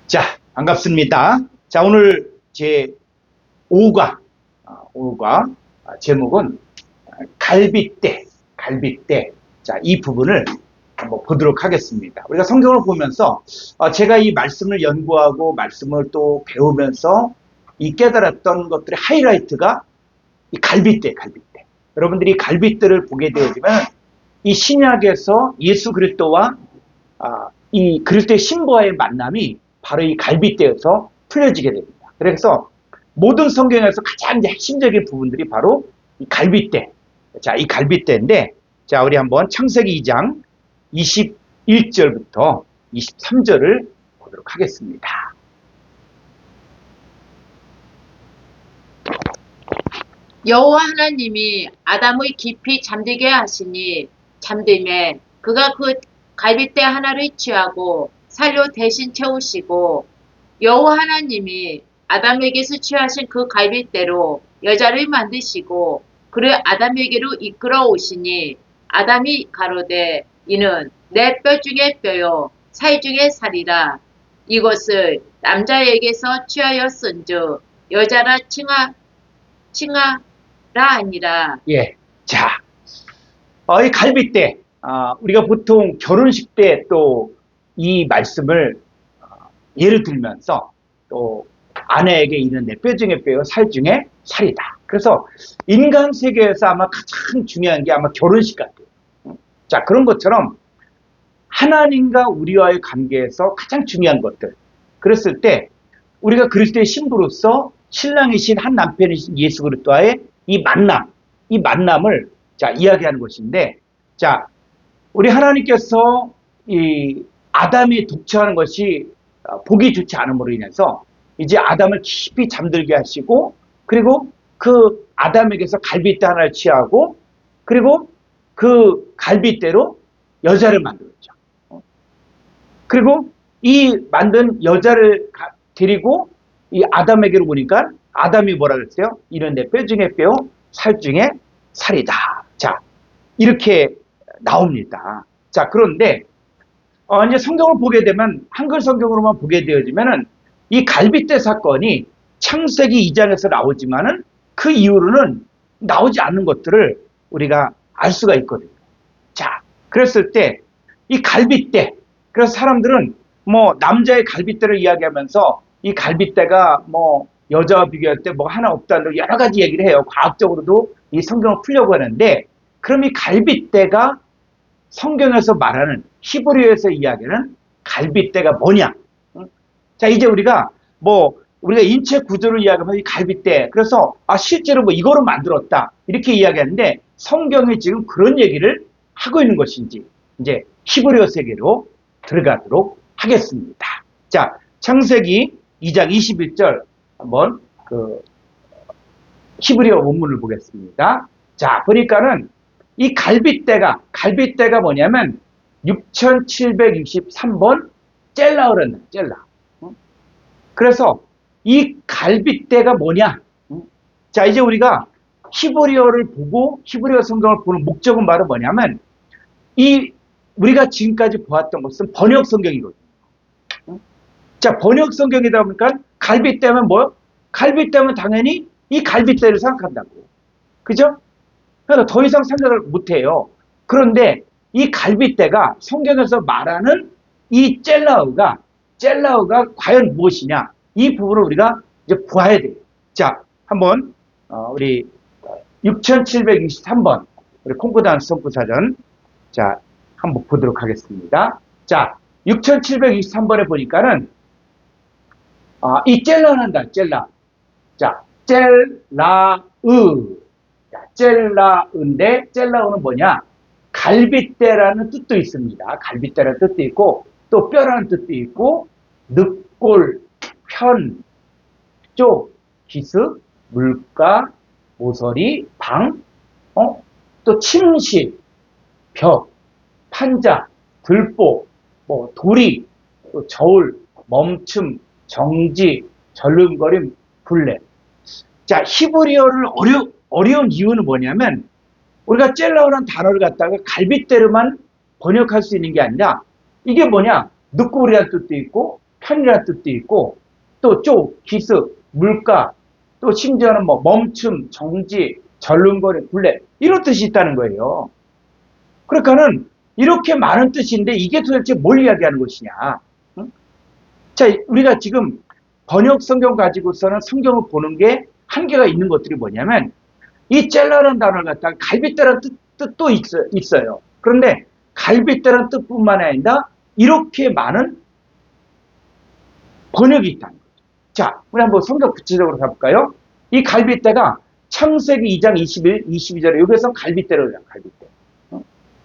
자, 반갑습니다. 자, 오늘 제 5과, 제목은 갈빗대. 자, 이 부분을 한번 보도록 하겠습니다. 우리가 성경을 보면서 제가 이 말씀을 연구하고 말씀을 또 배우면서 이 깨달았던 것들의 하이라이트가 이 갈빗대. 여러분들이 갈빗대를 보게 되어지면 이 신약에서 예수 그리스도와 이 그리스도의 신부와의 만남이 바로 이 갈빗대에서 풀려지게 됩니다. 그래서 모든 성경에서 가장 핵심적인 부분들이 바로 이 갈빗대. 자, 이 갈빗대인데, 자, 우리 한번 창세기 2장 21절부터 23절을 보도록 하겠습니다. 여호와 하나님이 아담의 깊이 잠들게 하시니 잠들매 그가 그 갈빗대 하나를 취하고 살로 대신 채우시고 여호와 하나님이 아담에게서 취하신 그 갈빗대로 여자를 만드시고 그를 아담에게로 이끌어 오시니 아담이 가로되 이는 내 뼈 중에 뼈요 살 중에 살이라. 이것을 남자에게서 취하였은즉 여자라 칭하라 아니라. 예. 자, 이 갈빗대. 우리가 보통 결혼식 때 또 이 말씀을 예를 들면서 또 아내에게 이는 내 뼈 중에 뼈요 살 중에 살이다. 그래서 인간 세계에서 아마 가장 중요한 게 아마 결혼식 같아요. 자, 그런 것처럼 하나님과 우리와의 관계에서 가장 중요한 것들. 그랬을 때 우리가 그리스도의 신부로서 신랑이신 한 남편이신 예수 그리스도와의 이 만남을 자, 이야기하는 것인데, 자, 우리 하나님께서 이 아담이 독처하는 것이 보기 좋지 않음으로 인해서 이제 아담을 깊이 잠들게 하시고, 그리고 그 아담에게서 갈빗대 하나를 취하고, 그리고 그 갈빗대로 여자를 만들었죠. 그리고 이 만든 여자를 데리고 이 아담에게로 오니까 아담이 뭐라 그랬어요? 이는 내 뼈 중에 뼈, 살 중에 살이다. 자, 이렇게 나옵니다. 자, 그런데 이제 성경을 보게 되면 한글 성경으로만 보게 되어지면은 이 갈빗대 사건이 창세기 2장에서 나오지만은 그 이후로는 나오지 않는 것들을 우리가 알 수가 있거든요. 자, 그랬을 때 이 갈빗대, 그래서 사람들은 뭐 남자의 갈빗대를 이야기하면서 이 갈빗대가 뭐 여자와 비교할 때 뭐 하나 없다는 여러 가지 얘기를 해요. 과학적으로도 이 성경을 풀려고 하는데, 그럼 이 갈빗대가 성경에서 말하는 히브리어에서 이야기하는 갈빗대가 뭐냐? 자, 이제 우리가 인체 구조를 이야기하면 이 갈빗대, 그래서 실제로 뭐 이거로 만들었다 이렇게 이야기하는데 성경이 지금 그런 얘기를 하고 있는 것인지 이제 히브리어 세계로 들어가도록 하겠습니다. 자, 창세기 2장 21절 한번 히브리어 원문을 보겠습니다. 자, 보니까는 이 갈빗대가 뭐냐면 6763번 젤라를 했나, 젤라. 그래서 이 갈빗대가 뭐냐? 자, 이제 우리가 히브리어를 보고 히브리어 성경을 보는 목적은 바로 뭐냐면 우리가 지금까지 보았던 것은 번역 성경이거든요. 자, 번역 성경이다 보니까 갈빗대면 뭐요? 갈빗대면 당연히 이 갈빗대를 생각한다고. 그죠? 그래서 더 이상 생각을 못 해요. 그런데 이 갈빗대가 성경에서 말하는 이 젤라우가 과연 무엇이냐? 이 부분을 우리가 이제 보아야 돼요. 자, 한번 우리 6763번 우리 콩코단스 성구사전 자, 한번 보도록 하겠습니다. 자, 6763번에 보니까는 이 젤라한다. 자, 젤라우인데 젤라우는 뭐냐? 갈빗대라는 뜻도 있습니다. 갈빗대라는 뜻도 있고 또 뼈라는 뜻도 있고 늑골, 편, 쪽, 기습, 물가, 모서리, 방, 또 침실, 벽, 판자, 들보, 도리, 또 저울, 멈춤, 정지, 절름거림, 불래. 자, 히브리어를 어려운 이유는 뭐냐면 우리가 젤라우라는 단어를 갖다가 갈빗대로만 번역할 수 있는 게 아니라 이게 뭐냐? 늑골이라는 뜻도 있고 편이라는 뜻도 있고, 또 쪽, 기습, 물가, 또 심지어는 뭐 멈춤, 정지, 절름거림, 굴레 이런 뜻이 있다는 거예요. 그러니까는 이렇게 많은 뜻인데 이게 도대체 뭘 이야기하는 것이냐? 응? 자, 우리가 지금 번역 성경 가지고서는 성경을 보는 게 한계가 있는 것들이 뭐냐면 이 젤라라는 단어를 갖다가 갈빗대라는 뜻도 있어요. 그런데 갈빗대라는 뜻뿐만 아니라 이렇게 많은 번역이 있다는 거죠. 자, 우리 한번 성경 구체적으로 가볼까요? 이 갈빗대가 창세기 2장 21, 22절에 여기서 갈빗대로 해요. 갈빗대.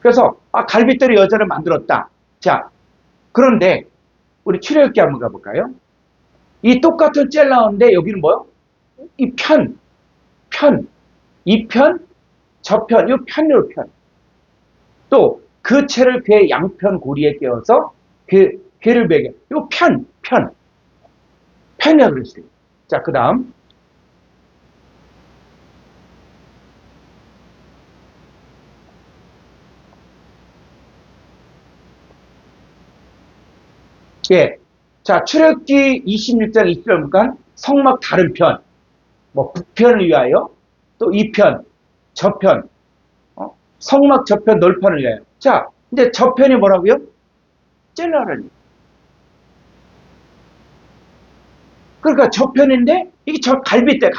그래서 갈빗대로 여자를 만들었다. 자, 그런데 우리 출애굽기 한번 가볼까요? 이 똑같은 젤라인데 여기는 뭐요? 이 편, 이 편, 저 편, 이 편으로 편. 또 그 채를 그의 양편 고리에 끼워서 괴를 베게. 이 편이라고 그랬어요. 자, 그 다음. 예. 자, 출애굽기 26장 20절 보니까 성막 다른 편, 뭐 북편을 위하여, 또 이 편, 저편, 성막 저편 널판을 위하여. 자, 근데 저편이 뭐라고요? 젤라라니. 그러니까 저편인데 이게 저 갈빗대.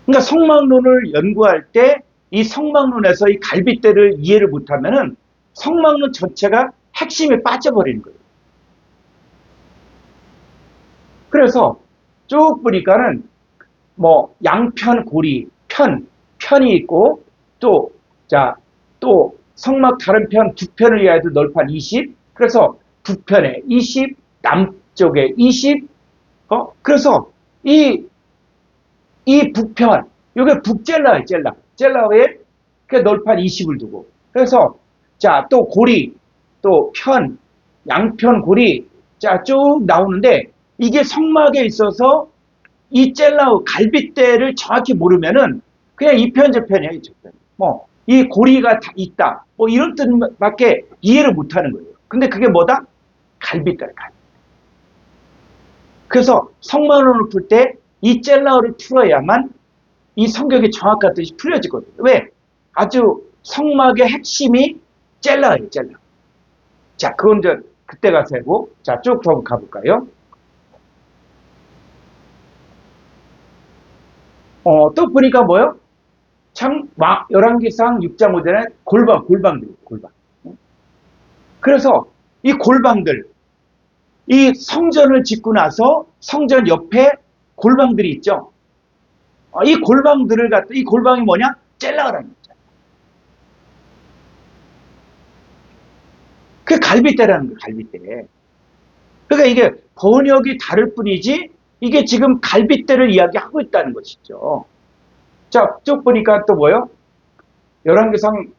그러니까 성막론을 연구할 때 이 성막론에서 이 갈빗대를 이해를 못하면은 성막론 전체가 핵심에 빠져버리는 거예요. 그래서 쭉 보니까는 뭐 양편 고리, 편이 있고 또 성막 다른 편 두 편을 위하여도 널판 20. 그래서 북편에 20, 남쪽에 20. 그래서 이 북편, 요게 북젤라예요, 젤라에 그 널판 20을 두고. 그래서 자, 또 고리, 또 편, 양편 고리, 자, 쭉 나오는데 이게 성막에 있어서 이 젤라우 갈빗대를 정확히 모르면은 그냥 이 편 저편이에요. 이 저편. 뭐 이 고리가 다 있다. 뭐 이런 뜻밖에 이해를 못하는 거예요. 근데 그게 뭐다? 갈빗대다. 그래서 성막론을 풀 때 이 젤라우를 풀어야만 이 성경이 정확한 뜻이 풀려지거든요. 왜? 아주 성막의 핵심이 젤라예요. 젤라. 자, 그건 이제 그때 가서 하고, 자, 쭉 더 가볼까요? 또 보니까 뭐요? 열왕기상 6장 5절에 골방들. 그래서 이 골방들, 이 성전을 짓고 나서 성전 옆에 골방들이 있죠. 이 골방이 뭐냐? 젤라라는 거죠. 그게 갈빗대라는 거예요, 갈빗대. 그러니까 이게 번역이 다를 뿐이지, 이게 지금 갈빗대를 이야기하고 있다는 것이죠. 자, 쭉 보니까 또 뭐요? 열왕기상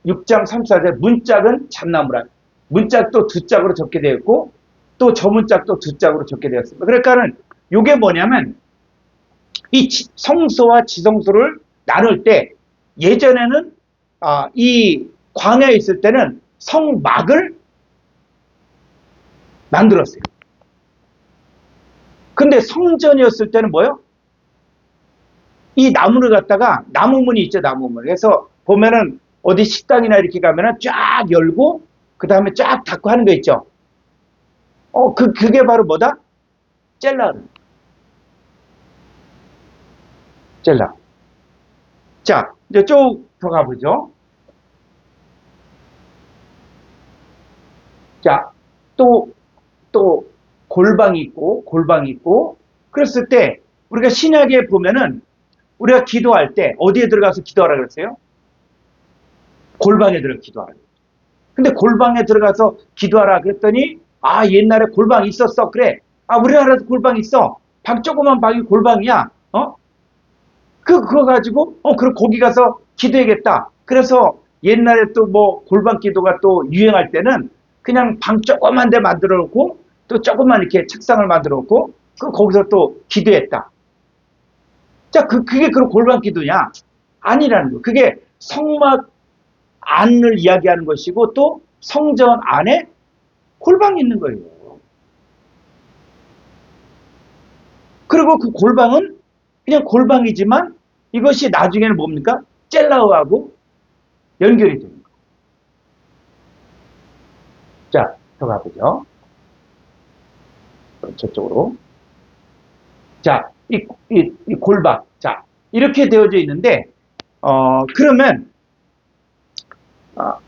6장 34절 문짝은 잣나무라. 문짝도 두 짝으로 적게 되어 있고 또 저 문짝도 두 짝으로 적게 되었습니다. 그러니까는 이게 뭐냐면 이 성소와 지성소를 나눌 때 예전에는 이 광야에 있을 때는 성막을 만들었어요. 근데 성전이었을 때는 뭐요? 이 나무를 갖다가 나무문이 있죠, 나무문. 그래서 보면은 어디 식당이나 이렇게 가면은 쫙 열고 그 다음에 쫙 닫고 하는 거 있죠. 그게 바로 뭐다? 젤라. 자, 이제 쭉 더 가보죠. 자, 또 골방이 있고 그랬을 때 우리가 신약에 보면은 우리가 기도할 때 어디에 들어가서 기도하라 그랬어요? 골방에 들어가 기도하라. 근데 골방에 들어가서 기도하라 그랬더니 옛날에 골방이 있었어. 그래. 우리나라에도 골방이 있어. 조그만 방이 골방이야. 그거 가지고 그럼 거기 가서 기도해야겠다. 그래서 옛날에 또 뭐 골방 기도가 또 유행할 때는 그냥 방 조그만 데 만들어 놓고 또 조그만 이렇게 책상을 만들어 놓고 거기서 또 기도했다. 자, 그게 그런 골방 기도냐? 아니라는 거. 그게 성막 안을 이야기하는 것이고 또 성전 안에 골방이 있는 거예요. 그리고 그 골방은 그냥 골방이지만 이것이 나중에는 뭡니까? 젤라우하고 연결이 되는 거예요. 자, 더 가보죠. 저쪽으로. 자, 이 골방. 자, 이렇게 되어져 있는데, 그러면,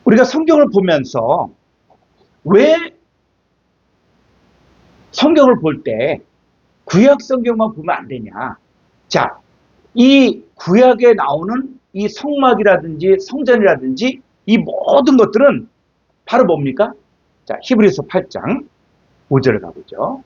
우리가 성경을 보면서 왜 성경을 볼 때 구약 성경만 보면 안 되냐? 자, 이 구약에 나오는 이 성막이라든지 성전이라든지 이 모든 것들은 바로 뭡니까? 자, 히브리서 8장 5절을 가보죠.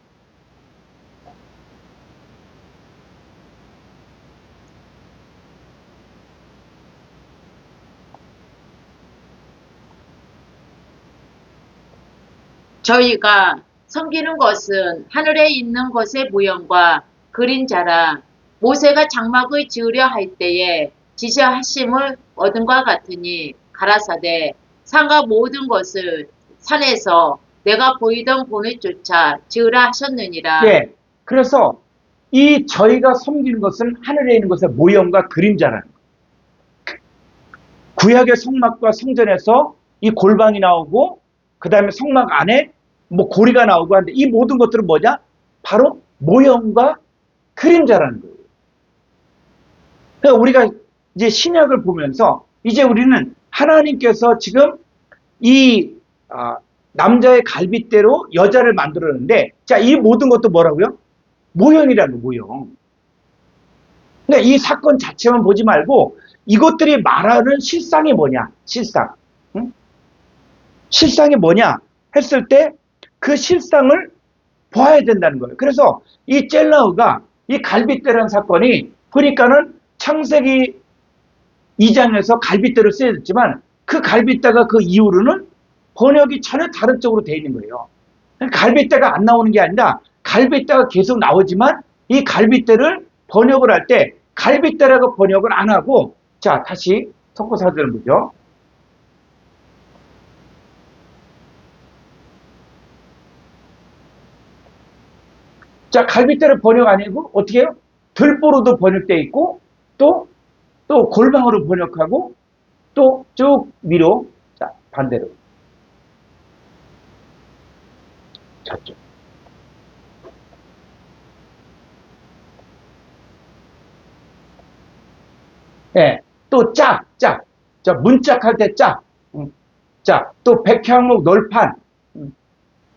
저희가 섬기는 것은 하늘에 있는 것의 모형과 그림자라 모세가 장막을 지으려 할 때에 지시하심을 얻은과 같으니 가라사대 산과 모든 것을 산에서 내가 보이던 본을 쫓아 지으라 하셨느니라. 예. 그래서 이 저희가 섬기는 것은 하늘에 있는 것의 모형과 그림자라는 거예요. 구약의 성막과 성전에서 이 골방이 나오고 그 다음에 성막 안에 뭐 고리가 나오고 하는데 이 모든 것들은 뭐냐? 바로 모형과 그림자라는 거예요. 그러니까 우리가 이제 신약을 보면서 이제 우리는 하나님께서 지금 이 남자의 갈빗대로 여자를 만들었는데 자, 이 모든 것도 뭐라고요? 모형이라는 모형. 그러니까 이 사건 자체만 보지 말고 이것들이 말하는 실상이 뭐냐? 실상. 응? 실상이 뭐냐? 했을 때 그 실상을 보아야 된다는 거예요. 그래서 이 젤라우가 이 갈빗대라는 사건이 그러니까는 창세기 2장에서 갈빗대로 쓰여졌지만 그 갈빗대가 그 이후로는 번역이 전혀 다른 쪽으로 되어 있는 거예요. 갈빗대가 안 나오는 게 아니라 갈빗대가 계속 나오지만 이 갈빗대를 번역을 할 때 갈빗대라고 번역을 안 하고 자, 다시 석고사전을 보죠. 자, 갈빗대를 번역 아니고 어떻게 해요? 들보로도 번역되어 있고 또 골방으로 번역하고 또 쭉 위로 자, 반대로 저쪽. 예, 또 짝. 자, 문짝할 때 짝. 자, 또 백향목 널판.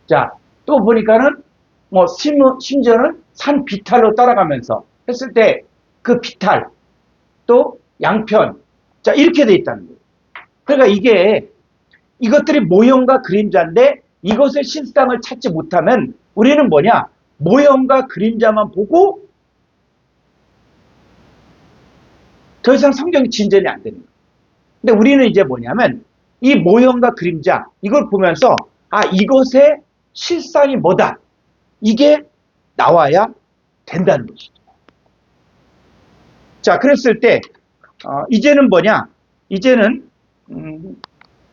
자, 또 보니까는 뭐 심지어는 산 비탈로 따라가면서 했을 때 그 비탈 또 양편 자 이렇게 돼 있다는 거예요. 그러니까 이것들이 모형과 그림자인데 이것의 실상을 찾지 못하면 우리는 뭐냐 모형과 그림자만 보고 더 이상 성경이 진전이 안 되는 거예요. 근데 우리는 이제 뭐냐면 이 모형과 그림자 이걸 보면서 아 이것의 실상이 뭐다 이게 나와야 된다는 것이죠. 자, 그랬을 때 이제는 뭐냐? 이제는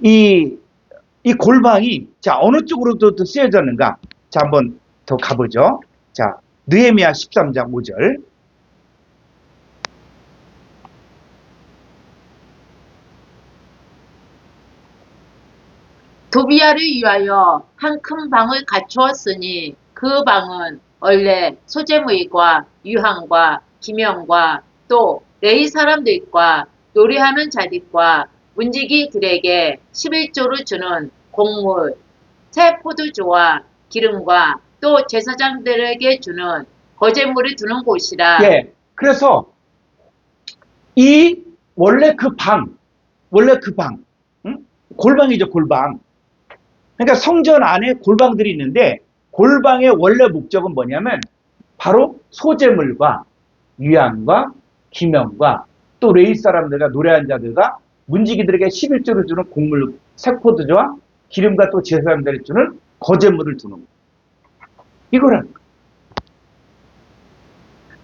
이 골방이 자 어느 쪽으로도 쓰여졌는가? 자, 한번 더 가보죠. 자, 느헤미야 13장 5절. 도비야를 위하여 한 큰 방을 갖추었으니 그 방은 원래 소재무이과 유향과 기명과 또 레위 사람들과 노래하는 자들과 문지기들에게 11조를 주는 곡물, 새 포도주와 기름과 또 제사장들에게 주는 거제물을 두는 곳이라. 예. 그래서 이 원래 그 방, 응? 골방이죠, 골방. 그러니까 성전 안에 골방들이 있는데 골방의 원래 목적은 뭐냐면 바로 소재물과 유향과 기명과 또 레위 사람들과 노래한 자들과 문지기들에게 11조를 주는 곡물 색포도주와 기름과 또 제사장들이 주는 거제물을 두는 거예요. 이거라는 거예요.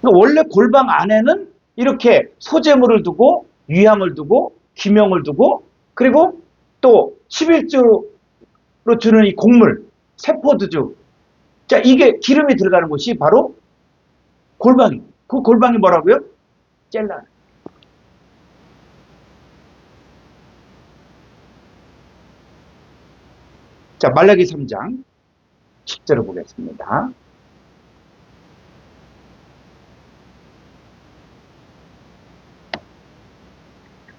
그러니까 원래 골방 안에는 이렇게 소재물을 두고 유향을 두고 기명을 두고 그리고 또 11조로 주는 이 곡물 세포도주. 자, 이게 기름이 들어가는 곳이 바로 골방이. 그 골방이 뭐라고요? 젤라. 자, 말라기 3장 10절을 보겠습니다.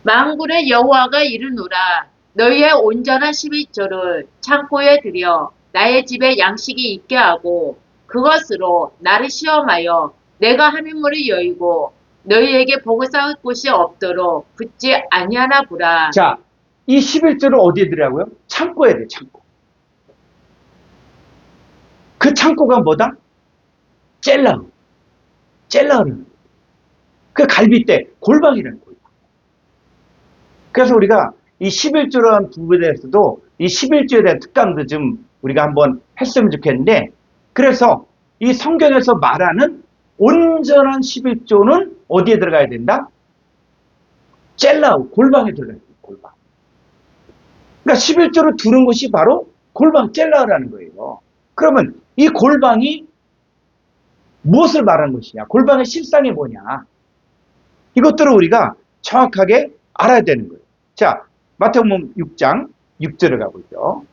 만군의 여호와가 이르노라. 너희의 온전한 11조를 창고에 들여 나의 집에 양식이 있게 하고 그것으로 나를 시험하여 내가 하늘문을 여이고 너희에게 복을 쌓을 곳이 없도록 붙지 아니하나 보라. 자, 이 11조를 어디에 들으라고요? 창고에 돼, 창고. 그 창고가 뭐다? 젤라. 젤라는. 그 갈빗대, 골방이라는 골방. 그래서 우리가 이 11조라는 부분에 대해서도 이 11조에 대한 특강도 좀 우리가 한번 했으면 좋겠는데, 그래서 이 성경에서 말하는 온전한 11조는 어디에 들어가야 된다? 젤라, 골방에 들어가야 된다, 골방. 그러니까 11조를 두는 곳이 바로 골방, 젤라라는 거예요. 그러면 이 골방이 무엇을 말하는 것이냐? 골방의 실상이 뭐냐? 이것들을 우리가 정확하게 알아야 되는 거예요. 자, 마태복음 6장 6절을 가보죠.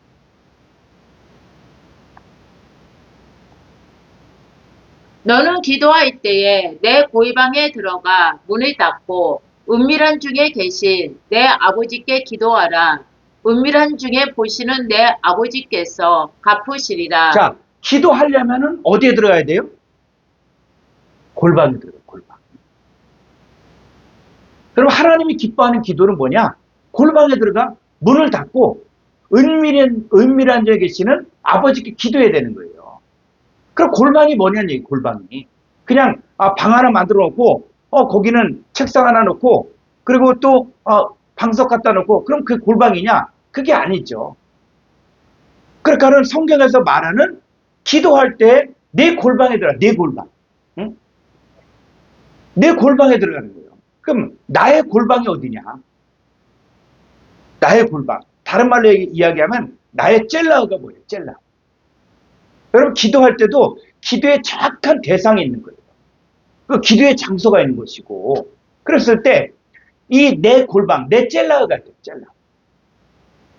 너는 기도할 때에 내 고이방에 들어가 문을 닫고 은밀한 중에 계신 내 아버지께 기도하라. 은밀한 중에 보시는 내 아버지께서 갚으시리라. 자, 기도하려면은 어디에 들어가야 돼요? 골방에 들어가요, 골방. 그럼 하나님이 기뻐하는 기도는 뭐냐? 골방에 들어가 문을 닫고 은밀한 중에 계시는 아버지께 기도해야 되는 거예요. 그럼 골방이 뭐냐는 얘기, 골방이. 그냥 방 하나 만들어 놓고 거기는 책상 하나 놓고 그리고 또 방석 갖다 놓고 그럼 그 골방이냐? 그게 아니죠. 그러니까는 성경에서 말하는 기도할 때 내 골방에 들어가, 내 골방. 응? 내 골방에 들어가는 거예요. 그럼 나의 골방이 어디냐? 나의 골방. 다른 말로 이야기하면 나의 젤라가 뭐예요? 젤라. 여러분 기도할 때도 기도의 정확한 대상이 있는 거예요. 그 기도의 장소가 있는 것이고 그랬을 때 이 내 골방, 내 젤라가 있어요. 젤라.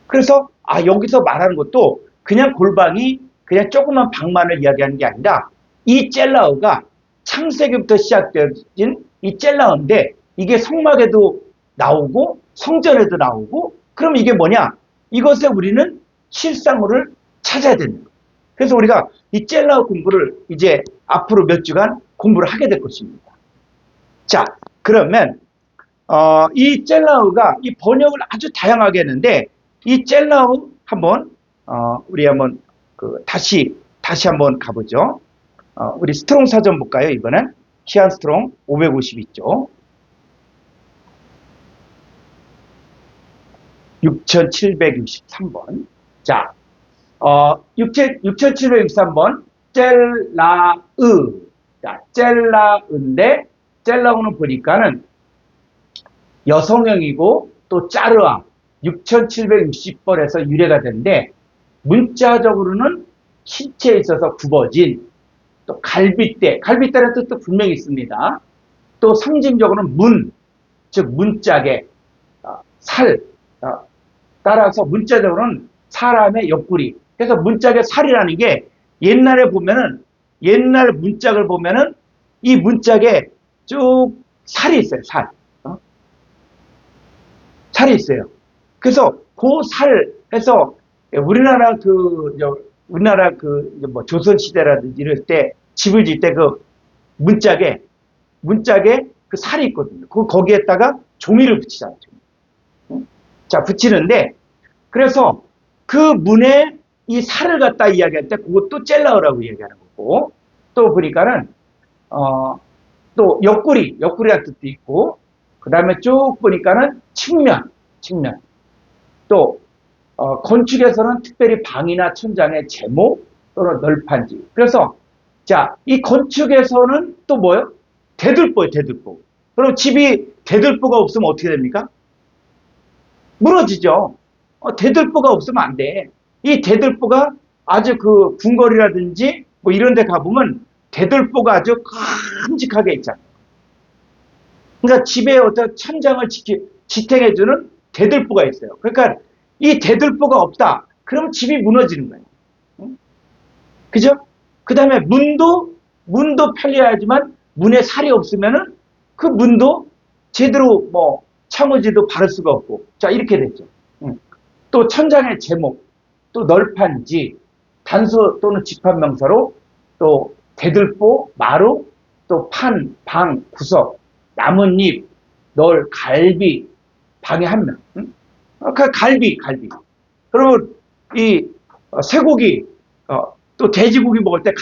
그래서 여기서 말하는 것도 그냥 골방이 그냥 조그만 방만을 이야기하는 게 아니라 이 젤라가 창세기부터 시작되어진 이 젤라인데 이게 성막에도 나오고 성전에도 나오고 그럼 이게 뭐냐? 이것에 우리는 실상을 찾아야 되는 거예요. 그래서 우리가 이 젤라 공부를 이제 앞으로 몇 주간 공부를 하게 될 것입니다. 자, 그러면 이 젤라우가 이 번역을 아주 다양하게 했는데 이 젤라우 한번 우리 한번 다시 한번 가보죠. 우리 스트롱 사전 볼까요? 이번엔 키안 스트롱 550 있죠. 6763번. 자, 6763번 젤라으. 자, 젤라으인데 젤라우는 보니까는 여성형이고 또 짜르아 6760번에서 유래가 되는데 문자적으로는 신체에 있어서 굽어진 또 갈빗대라는 뜻도 분명히 있습니다. 또 상징적으로는 문, 즉 문짝에 살, 따라서 문자적으로는 사람의 옆구리. 그래서 문짝의 살이라는 게 옛날에 보면은 옛날 문짝을 보면은 이 문짝에 쭉 살이 있어요. 살이 있어요. 그래서 그 살에서 우리나라 조선 시대라든지 이럴 때 집을 지을 때 그 문짝에 그 살이 있거든요. 거기에다가 종이를 붙이잖아요. 자, 붙이는데 그래서 그 문에 이 살을 갖다 이야기할 때 그것도 젤라우라고 이야기하는 거고 또 보니까는 또 옆구리라는 뜻도 있고 그 다음에 쭉 보니까는 측면 또 건축에서는 특별히 방이나 천장의 제모 또는 널판지. 그래서 자, 이 건축에서는 또 뭐예요? 대들보예요, 대들보. 그럼 집이 대들보가 없으면 어떻게 됩니까? 무너지죠. 대들보가 없으면 안 돼. 이 대들보가 아주 그 궁궐이라든지 뭐 이런 데 가보면 대들보가 아주 큼직하게 있잖아요. 그러니까 집에 어떤 천장을 지탱해주는 대들보가 있어요. 그러니까 이 대들보가 없다. 그럼 집이 무너지는 거예요. 응? 그죠? 그 다음에 문도 편리하지만 문에 살이 없으면은 그 문도 제대로 뭐 창호지도 바를 수가 없고. 자, 이렇게 됐죠. 응. 또 천장의 제목, 또 널판지, 단수 또는 집합 명사로 또 대들보, 마루, 또 판, 방, 구석, 나뭇잎, 널, 갈비, 방에 한 명. 응? 그 갈비. 그러면 이 쇠고기, 또 돼지고기 먹을 때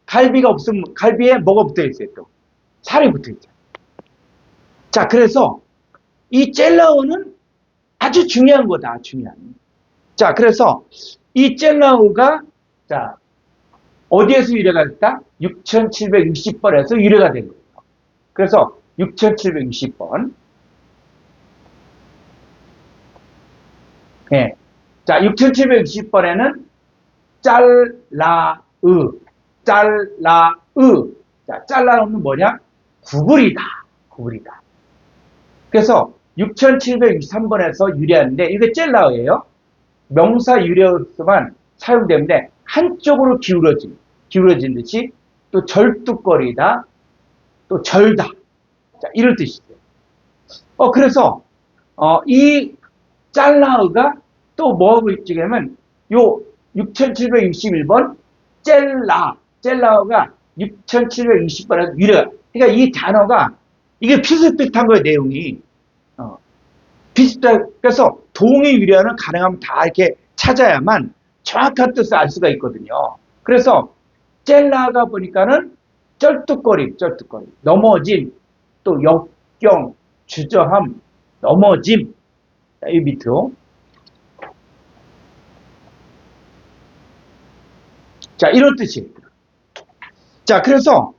갈비가 없으면 갈비에 뭐가 붙어 있어요? 또 살이 붙어 있죠. 자, 그래서 이 젤라우는 아주 중요한 거다. 중요한. 자, 그래서 이 젤라우가 자 어디에서 유래가 됐다? 6760번에서 유래가 된 거예요. 그래서 6760번. 예. 자, 6760번에는 짤라으. 자, 짤라으는 뭐냐? 구글이다. 그래서 6763번에서 유래하는데 이게 젤라어예요. 명사 유래어로만 사용되는데 한쪽으로 기울어진 듯이 또 절뚝거리다, 또 절다. 자, 이런 뜻이죠. 그래서 이 짤라우가 또 뭐하고 있냐면 요 6761번 젤라우가 6720번에서 유래가. 그러니까 이 단어가 이게 비슷비슷한 거예요, 내용이. 비슷한, 그래서 동의 유래어는 가능하면 다 이렇게 찾아야만 정확한 뜻을 알 수가 있거든요. 그래서 젤라가 보니까는 쩔뚝거림, 넘어짐, 또 역경, 주저함, 넘어짐. 이 밑으로. 자, 이런 뜻이에요. 자, 그래서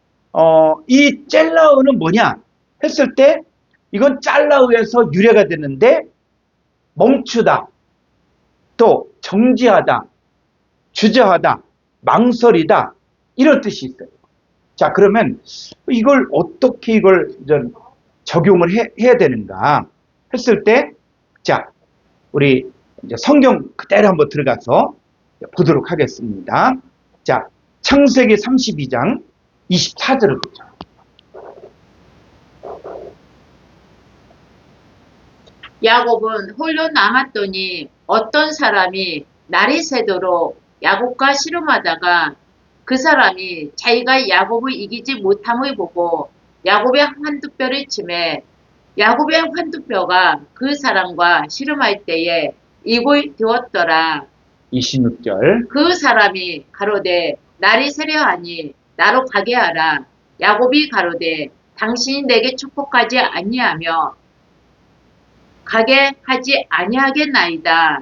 이 젤라우는 뭐냐 했을 때 이건 짤라우에서 유래가 됐는데 멈추다, 또 정지하다, 주저하다, 망설이다 이런 뜻이 있어요. 자, 그러면 이걸 어떻게 적용을 해야 되는가 했을 때, 자, 우리 이제 성경 그대로 한번 들어가서 보도록 하겠습니다. 자, 창세기 32장 24절을 보죠. 야곱은 홀로 남았더니 어떤 사람이 날이 새도록 야곱과 씨름하다가 그 사람이 자기가 야곱을 이기지 못함을 보고 야곱의 환두뼈를 치매 야곱의 환두뼈가 그 사람과 씨름할 때에 입을 띄웠더라. 26절. 그 사람이 가로되 날이 새려 하니 나로 가게 하라. 야곱이 가로되 당신이 내게 축복하지 아니하며 가게 하지 아니하겠나이다.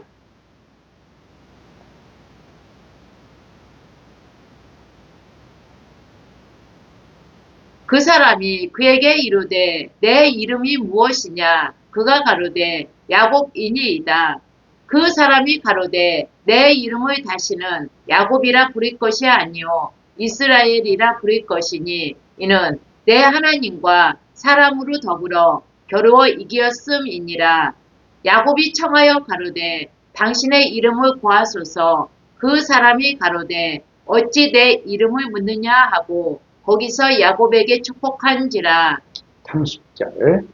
그 사람이 그에게 이르되 내 이름이 무엇이냐? 그가 가로되 야곱이니이다. 그 사람이 가로되 내 이름을 다시는 야곱이라 부를 것이 아니요 이스라엘이라 부를 것이니 이는 내 하나님과 사람으로 더불어 겨루어 이기었음이니라. 야곱이 청하여 가로되 당신의 이름을 고하소서. 그 사람이 가로되 어찌 내 이름을 묻느냐 하고 거기서 야곱에게 축복한지라. 30절.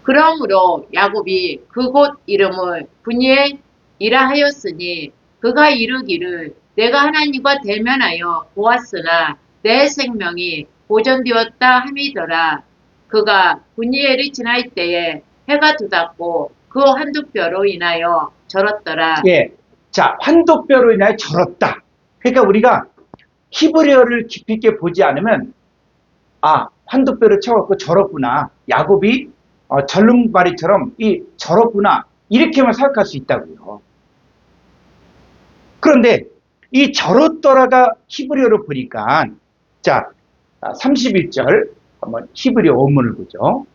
그러므로 야곱이 그곳 이름을 분이엘이라 하였으니 그가 이르기를 내가 하나님과 대면하여 보았으나 내 생명이 보존되었다 함이더라. 그가 분이엘이 지날 때에 해가 돋았고 그 환두뼈로 인하여 절었더라. 예. 자, 환도뼈로 인하여 절었다. 그러니까 우리가 히브리어를 깊이 있게 보지 않으면 환도뼈를 쳐갖고 절었구나. 야곱이 절름발이처럼 절었구나. 이렇게만 생각할 수 있다고요. 그런데 이 절었더라가 히브리어로 보니까 자, 31절 한번 히브리어 원문을 보죠.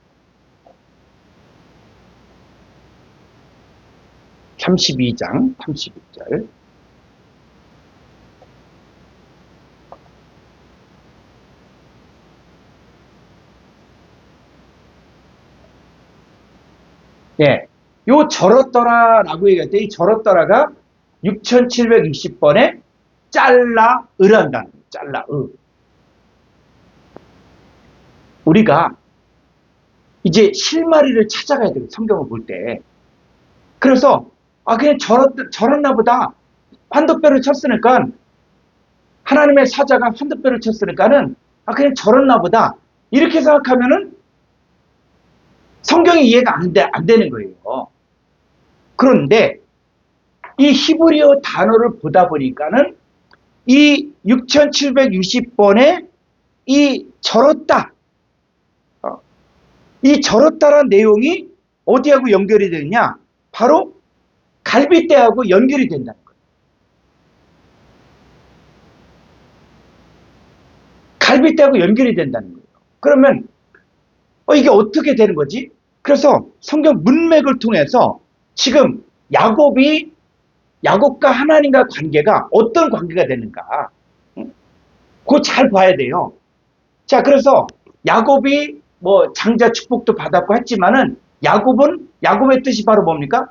32장 32절. 예, 요 절었더라라고 얘기할 때 이 절었더라가 6760번에 잘라으란다는 거예요. 잘라으. 우리가 이제 실마리를 찾아가야 돼요. 성경을 볼 때. 그래서 그냥 절었나 보다. 환도뼈를 쳤으니까 하나님의 사자가 환도뼈를 쳤으니까는 그냥 절었나 보다. 이렇게 생각하면은 성경이 이해가 안 되는 거예요. 그런데 이 히브리어 단어를 보다 보니까는 이 6760번에 이 절었다. 이 절었다라는 내용이 어디하고 연결이 되느냐? 바로 갈빗대하고 연결이 된다는 거예요. 갈빗대하고 연결이 된다는 거예요. 그러면 이게 어떻게 되는 거지? 그래서 성경 문맥을 통해서 지금 야곱과 하나님과 관계가 어떤 관계가 되는가? 그거 잘 봐야 돼요. 자, 그래서 야곱이 뭐 장자 축복도 받았고 했지만은 야곱의 뜻이 바로 뭡니까?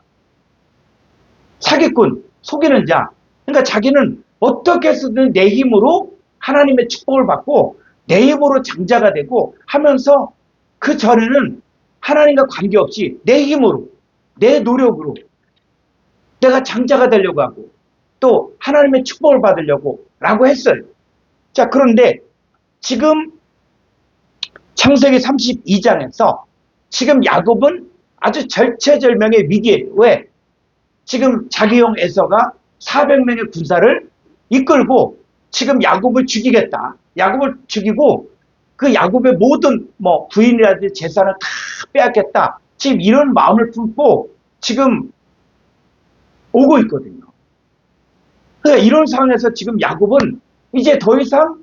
사기꾼, 속이는 자. 그러니까 자기는 어떻게 해서든 내 힘으로 하나님의 축복을 받고 내 힘으로 장자가 되고 하면서 그 전에는 하나님과 관계없이 내 힘으로, 내 노력으로 내가 장자가 되려고 하고 또 하나님의 축복을 받으려고 라고 했어요. 자, 그런데 지금 창세기 32장에서 지금 야곱은 아주 절체절명의 위기예요. 왜? 지금 자기 형 에서가 400명의 군사를 이끌고 지금 야곱을 죽이겠다. 야곱을 죽이고 그 야곱의 모든 부인이라든지 재산을 다 빼앗겠다. 지금 이런 마음을 품고 지금 오고 있거든요. 그러니까 이런 상황에서 지금 야곱은 이제 더 이상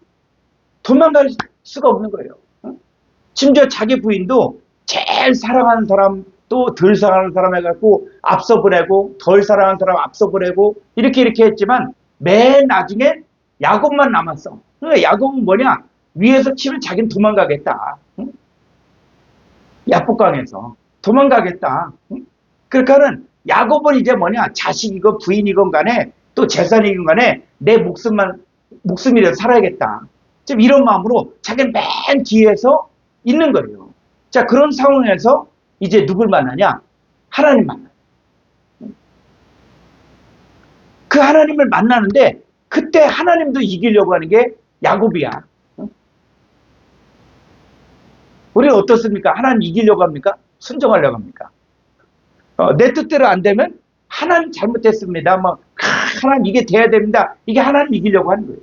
도망갈 수가 없는 거예요. 심지어 자기 부인도 제일 사랑하는 사람 또 덜 사랑하는 사람 해갖고 앞서 보내고 덜 사랑하는 사람 앞서 보내고 이렇게 했지만 맨 나중에 야곱만 남았어. 그러니까 야곱은 뭐냐? 위에서 치면 자기는 도망가겠다. 야복강에서 도망가겠다. 그러니까는 야곱은 이제 뭐냐? 자식이건 부인이건 간에 또 재산이건 간에 내 목숨이라도 살아야겠다. 지금 이런 마음으로 자기는 맨 뒤에서 있는 거예요. 자, 그런 상황에서 이제 누굴 만나냐? 하나님 만나요. 그 하나님을 만나는데 그때 하나님도 이기려고 하는 게 야곱이야. 우리는 어떻습니까? 하나님 이기려고 합니까? 순종하려고 합니까? 내 뜻대로 안 되면 하나님 잘못했습니다. 하나님 이게 돼야 됩니다. 이게 하나님 이기려고 하는 거예요.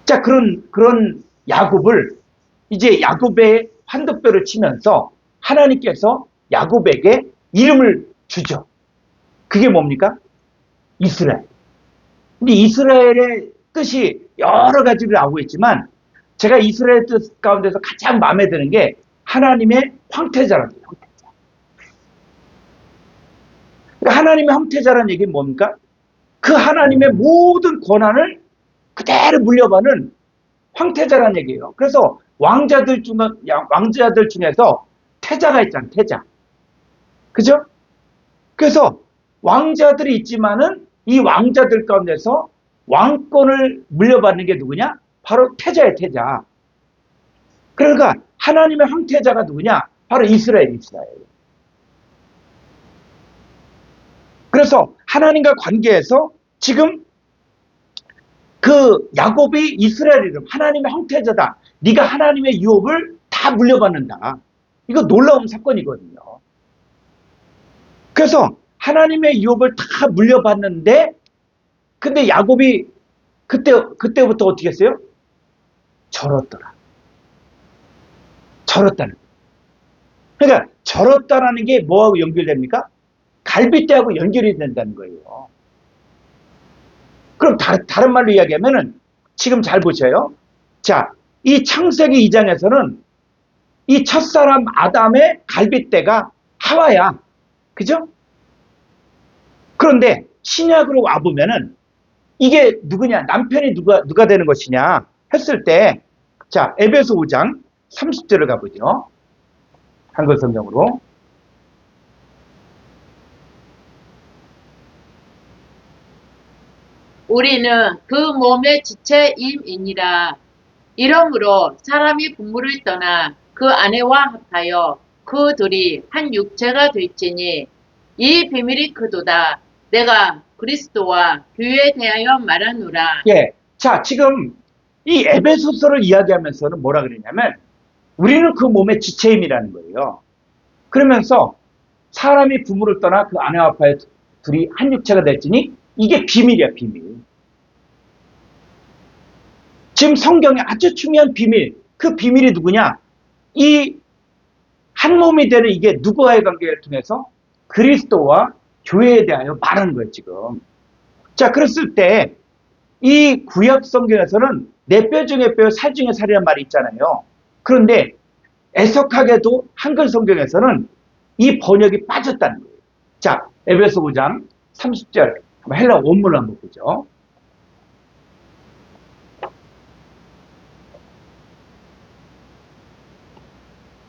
자, 그런 야곱을 이제 야곱의 환도뼈를 치면서 하나님께서 야곱에게 이름을 주죠. 그게 뭡니까? 이스라엘. 근데 이스라엘의 뜻이 여러 가지를 나오고 있지만 제가 이스라엘 뜻 가운데서 가장 마음에 드는 게 하나님의 황태자라는 거예요. 황태자. 그러니까 하나님의 황태자라는 얘기는 뭡니까? 그 하나님의 모든 권한을 그대로 물려받는 황태자라는 얘기예요. 그래서 왕자들 중에서 태자가 있잖아요. 태자. 그죠? 그래서 왕자들이 있지만은 이 왕자들 가운데서 왕권을 물려받는 게 누구냐? 바로 태자예요. 태자. 그러니까 하나님의 황태자가 누구냐? 바로 이스라엘. 그래서 하나님과 관계에서 지금 그 야곱이 이스라엘 이름 하나님의 황태자다. 네가 하나님의 유업을 다 물려받는다. 이거 놀라운 사건이거든요. 그래서 하나님의 유업을 다 물려받는데 근데 야곱이 그때부터 어떻게 했어요? 절었더라. 절었다는 거예요. 그러니까 절었다라는 게 뭐하고 연결됩니까? 갈빗대하고 연결이 된다는 거예요. 그럼 다른 말로 이야기하면은 지금 잘 보셔요. 자, 이 창세기 2장에서는 이 첫사람 아담의 갈빗대가 하와야. 그죠? 그런데 신약으로 와보면은 이게 누구냐? 남편이 누가 되는 것이냐? 했을 때, 자, 에베소 5장 30절을 가보죠. 한글 성경으로. 우리는 그 몸의 지체임이니라. 이러므로 사람이 부모를 떠나 그 아내와 합하여 그 둘이 한 육체가 될지니 이 비밀이 크도다. 내가 그리스도와 교회에 대하여 말하노라. 예. 자, 지금 이 에베소서를 이야기하면서는 뭐라 그러냐면, 우리는 그 몸의 지체임이라는 거예요. 그러면서 사람이 부모를 떠나 그 아내와 합하여 둘이 한 육체가 될지니 이게 비밀이야, 비밀. 지금 성경에 아주 중요한 비밀, 그 비밀이 누구냐? 이 한 몸이 되는 이게 누구와의 관계를 통해서 그리스도와 교회에 대하여 말하는 거예요, 지금. 자, 그랬을 때 이 구약 성경에서는 내 뼈 중에 뼈, 살 중에 살이란 말이 있잖아요. 그런데 애석하게도 한글 성경에서는 이 번역이 빠졌다는 거예요. 자, 에베소 5장 30절 헬라 원문을 한번 보죠.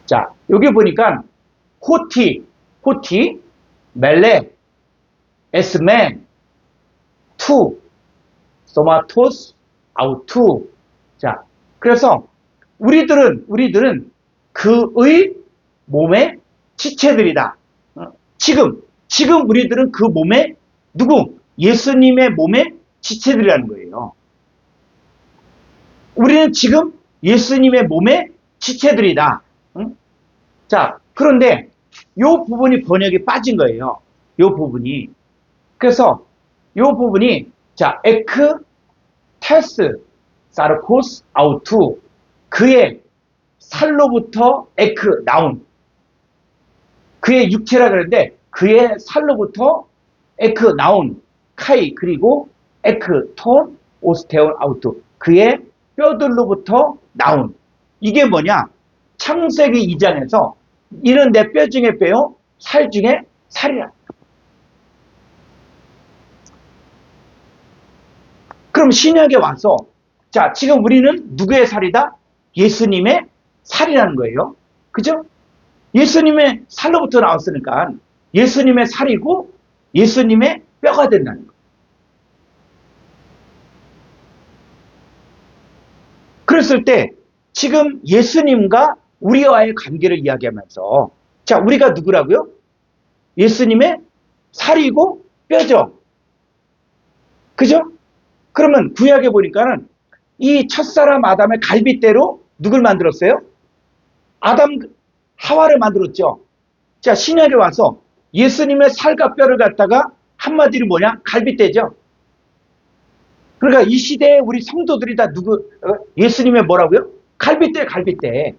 자, 여기 보니까 호티, 멜레, 에스멘, 투, 소마토스, 아우투. 자, 그래서 우리들은 그의 몸의 지체들이다. 지금 우리들은 그 몸의 예수님의 몸의 지체들이라는 거예요. 우리는 지금 예수님의 몸의 지체들이다. 자, 그런데 요 부분이 번역이 빠진 거예요. 요 부분이. 그래서 요 부분이 자, 에크 테스 사르코스 아우투 그의 살로부터 에크 나온 그의 육체라 그러는데 그의 살로부터 에크 나온 카이 그리고 에크 톤 오스테온 아우투 그의 뼈들로부터 나온 이게 뭐냐? 창세기 2장에서 이는 내 뼈 중에 뼈요 살 중에 살이라. 그럼 신약에 와서 자 지금 우리는 누구의 살이다? 예수님의 살이라는 거예요. 그죠? 예수님의 살로부터 나왔으니까 예수님의 살이고 예수님의 뼈가 된다는 거예요. 그랬을 때 지금 예수님과 우리와의 관계를 이야기하면서 자 우리가 누구라고요? 예수님의 살이고 뼈죠. 그죠? 그러면 구약에 보니까는 이 첫사람 아담의 갈빗대로 누굴 만들었어요? 하와를 만들었죠. 자, 신약에 와서 예수님의 살과 뼈를 갖다가 한마디로 뭐냐? 갈빗대죠. 그러니까 이 시대에 우리 성도들이 다 예수님의 뭐라고요? 갈빗대, 갈빗대.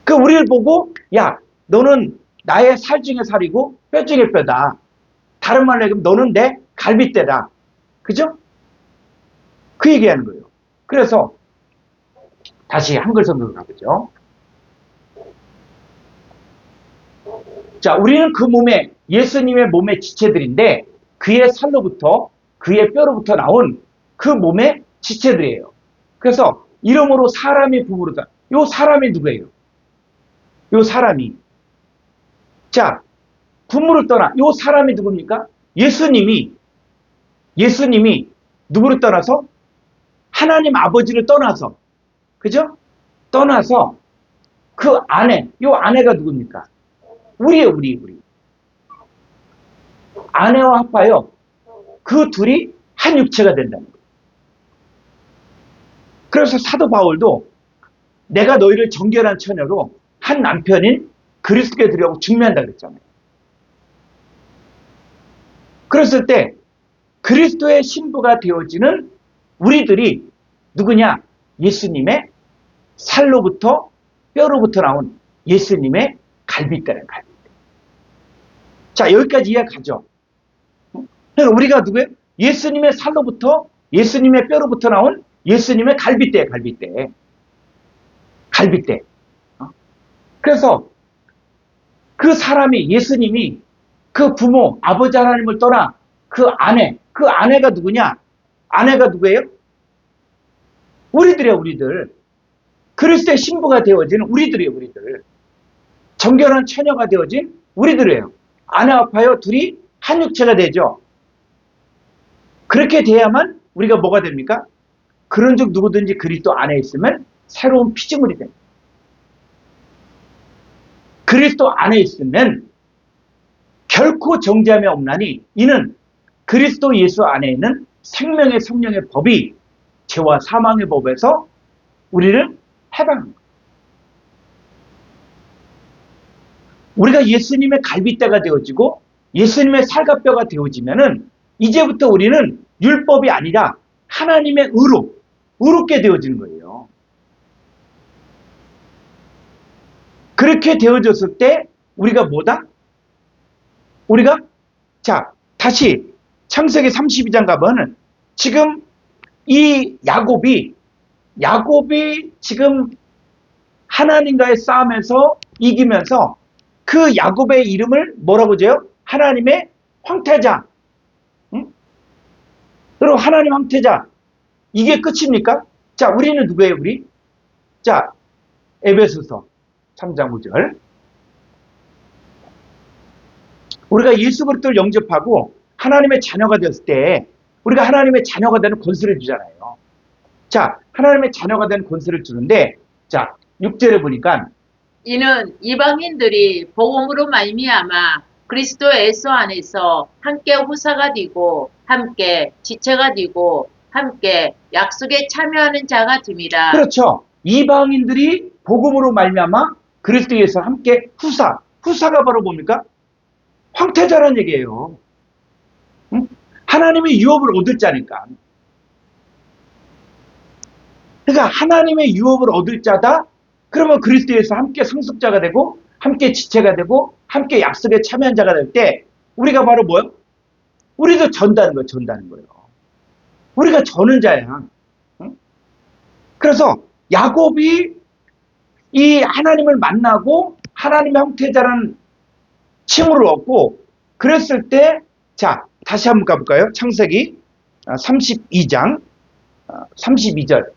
그 우리를 보고, 야, 너는 나의 살 중에 살이고 뼈 중에 뼈다. 다른 말로 얘기하면 너는 내 갈빗대다. 그죠? 그 얘기하는 거예요. 그래서 다시 한글 성경으로 가보죠. 자, 우리는 그 몸에 예수님의 몸의 지체들인데 그의 살로부터 그의 뼈로부터 나온 그 몸의 지체들이에요. 그래서 이름으로 사람이 부부르다. 요 사람이 누구예요? 요 사람이 자 부모를 떠나 요 사람이 누굽니까? 예수님이 누구를 떠나서 하나님 아버지를 떠나서 그죠? 떠나서 그 아내 요 아내가 누굽니까? 우리예요. 우리 아내와 합하여 그 둘이 한 육체가 된다는 거예요. 그래서 사도 바울도 내가 너희를 정결한 처녀로 한 남편인 그리스도께 드리려고 중매한다 그랬잖아요. 그랬을 때 그리스도의 신부가 되어지는 우리들이 누구냐? 예수님의 살로부터 뼈로부터 나온 예수님의 갈빗대라는 갈빗대. 자, 여기까지 이해가죠? 그러니까 우리가 누구예요? 예수님의 살로부터 예수님의 뼈로부터 나온 예수님의 갈빗대. 그래서 그 사람이 예수님이 그 부모, 아버지 하나님을 떠나 그 아내가 누구냐? 아내가 누구예요? 우리들이에요, 우리들. 그리스도의 신부가 되어진 우리들이에요, 우리들. 정결한 처녀가 되어진 우리들이에요. 아내와 파여 둘이 한 육체가 되죠. 그렇게 돼야만 우리가 뭐가 됩니까? 그런즉 누구든지 그리스도 안에 있으면 새로운 피조물이 됩니다. 그리스도 안에 있으면 결코 정죄함이 없나니 이는 그리스도 예수 안에 있는 생명의 성령의 법이 죄와 사망의 법에서 우리를 해방합니다. 우리가 예수님의 갈빗대가 되어지고 예수님의 살갑뼈가 되어지면은 이제부터 우리는 율법이 아니라 하나님의 의롭게 되어지는 거예요. 그렇게 되어졌을 때 우리가 뭐다? 우리가 자 다시 창세기 32장 가면은 지금 이 야곱이 지금 하나님과의 싸움에서 이기면서 그 야곱의 이름을 뭐라고 줘요? 하나님의 황태자. 응? 그리고 하나님 황태자. 이게 끝입니까? 자, 우리는 누구예요, 우리? 자, 에베소서 3장 5절. 우리가 예수 그리스도를 영접하고 하나님의 자녀가 되었을 때 우리가 하나님의 자녀가 되는 권세를 주잖아요. 자, 하나님의 자녀가 되는 권세를 주는데 자, 6절에 보니까 이는 이방인들이 복음으로 말미암아 그리스도 예수 안에서 함께 후사가 되고 함께 지체가 되고 함께 약속에 참여하는 자가 됨이라. 그렇죠. 이방인들이 복음으로 말미암아 그리스도 예수 함께 후사가 바로 뭡니까? 황태자라는 얘기예요. 응? 하나님의 유업을 얻을 자니까. 그러니까 하나님의 유업을 얻을 자다. 그러면 그리스도에서 함께 상속자가 되고 함께 지체가 되고 함께 약속에 참여한 자가 될 때 우리가 바로 뭐요? 우리도 전다는 거예요. 우리가 저는 자야. 응? 그래서 야곱이 이 하나님을 만나고 하나님의 형태자라는 칭호를 얻고 그랬을 때 자 다시 한번 가볼까요? 창세기 32장 32절.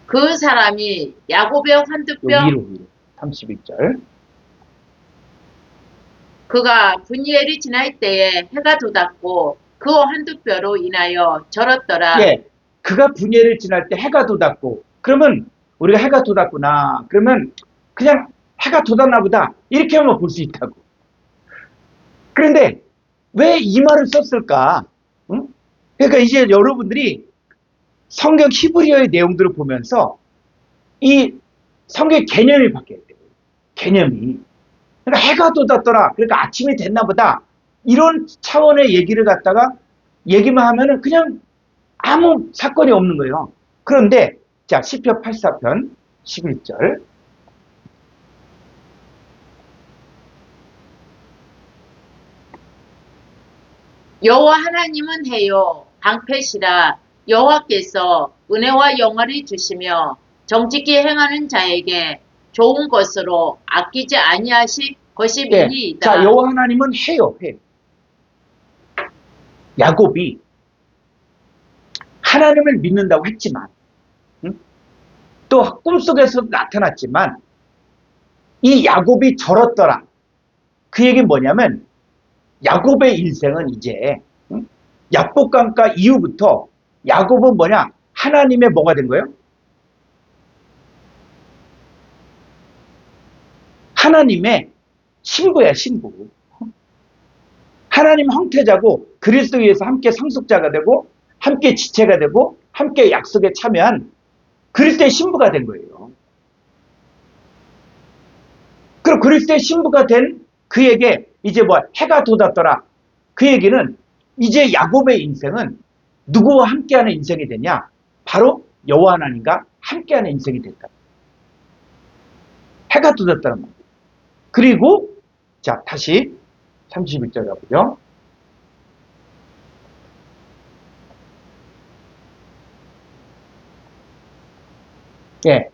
그 사람이 야곱의 환두뼈 위로 32절. 그가 분이엘이 지날 때에 해가 돋았고 그 환두뼈로 인하여 절었더라. 예, 그가 분예를 지날 때 해가 돋았고 그러면 우리가 해가 돋았구나. 그러면 그냥 해가 돋았나 보다. 이렇게만 볼 수 있다고. 그런데 왜 이 말을 썼을까? 응? 그러니까 이제 여러분들이 성경 히브리어의 내용들을 보면서 이 성경의 개념이 바뀌어야 돼요. 개념이. 그러니까 해가 돋았더라. 그러니까 아침이 됐나 보다. 이런 차원의 얘기를 갖다가 얘기만 하면은 그냥 아무 사건이 없는 거예요. 그런데 자 시편 84편 11절. 여호와 하나님은 해요 방패시라. 여호와께서 은혜와 영화를 주시며 정직히 행하는 자에게 좋은 것으로 아끼지 아니하실 것이니이다. 자 여호와 하나님은 해요. 야곱이 하나님을 믿는다고 했지만 또 꿈속에서도 나타났지만 이 야곱이 절었더라. 그 얘기는 뭐냐면 야곱의 인생은 이제 야복강가 이후부터 야곱은 뭐냐? 하나님의 뭐가 된 거예요? 하나님의 신부야, 신부. 하나님 형태자고 그리스도에서 함께 상속자가 되고 함께 지체가 되고 함께 약속에 참여한 그리스도의 신부가 된 거예요. 그럼 그리스도의 신부가 된 그에게 이제 뭐 해가 돋았더라. 그 얘기는 이제 야곱의 인생은 누구와 함께하는 인생이 되냐? 바로 여호와 하나님과 함께하는 인생이 됐다. 해가 돋았다는 겁니다. 그리고 자 다시 31절 가보죠. 예.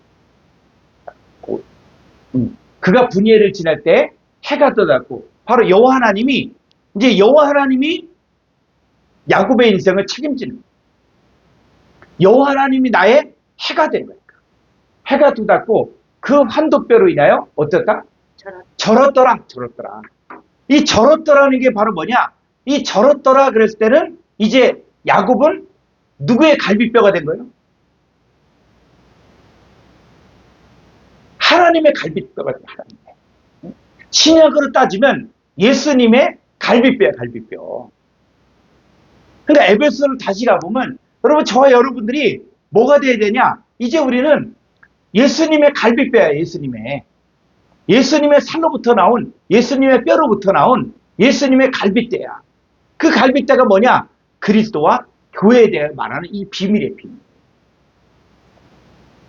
그가 분이엘을 지날 때 해가 떠났고 바로 여호와 하나님이 이제 여호와 하나님이 야곱의 인생을 책임지는 거예요. 여호와 하나님이 나의 해가 된 거예요. 해가 돋았고 그 환도뼈로 인하여 어떻다? 절었더라. 이 절었더라는 게 바로 뭐냐? 이 절었더라 그랬을 때는 이제 야곱은 누구의 갈비뼈가 된 거예요? 하나님의 갈비뼈가 된 거예요. 하나님의. 신약으로 따지면 예수님의 갈비뼈야, 갈비뼈. 그러니까 에베소를 다시 가보면 여러분 저와 여러분들이 뭐가 돼야 되냐? 이제 우리는 예수님의 갈비뼈야, 예수님의 살로부터 나온, 예수님의 뼈로부터 나온 예수님의 갈비뼈야. 그 갈비뼈가 뭐냐? 그리스도와 교회에 대해 말하는 이 비밀의 비밀.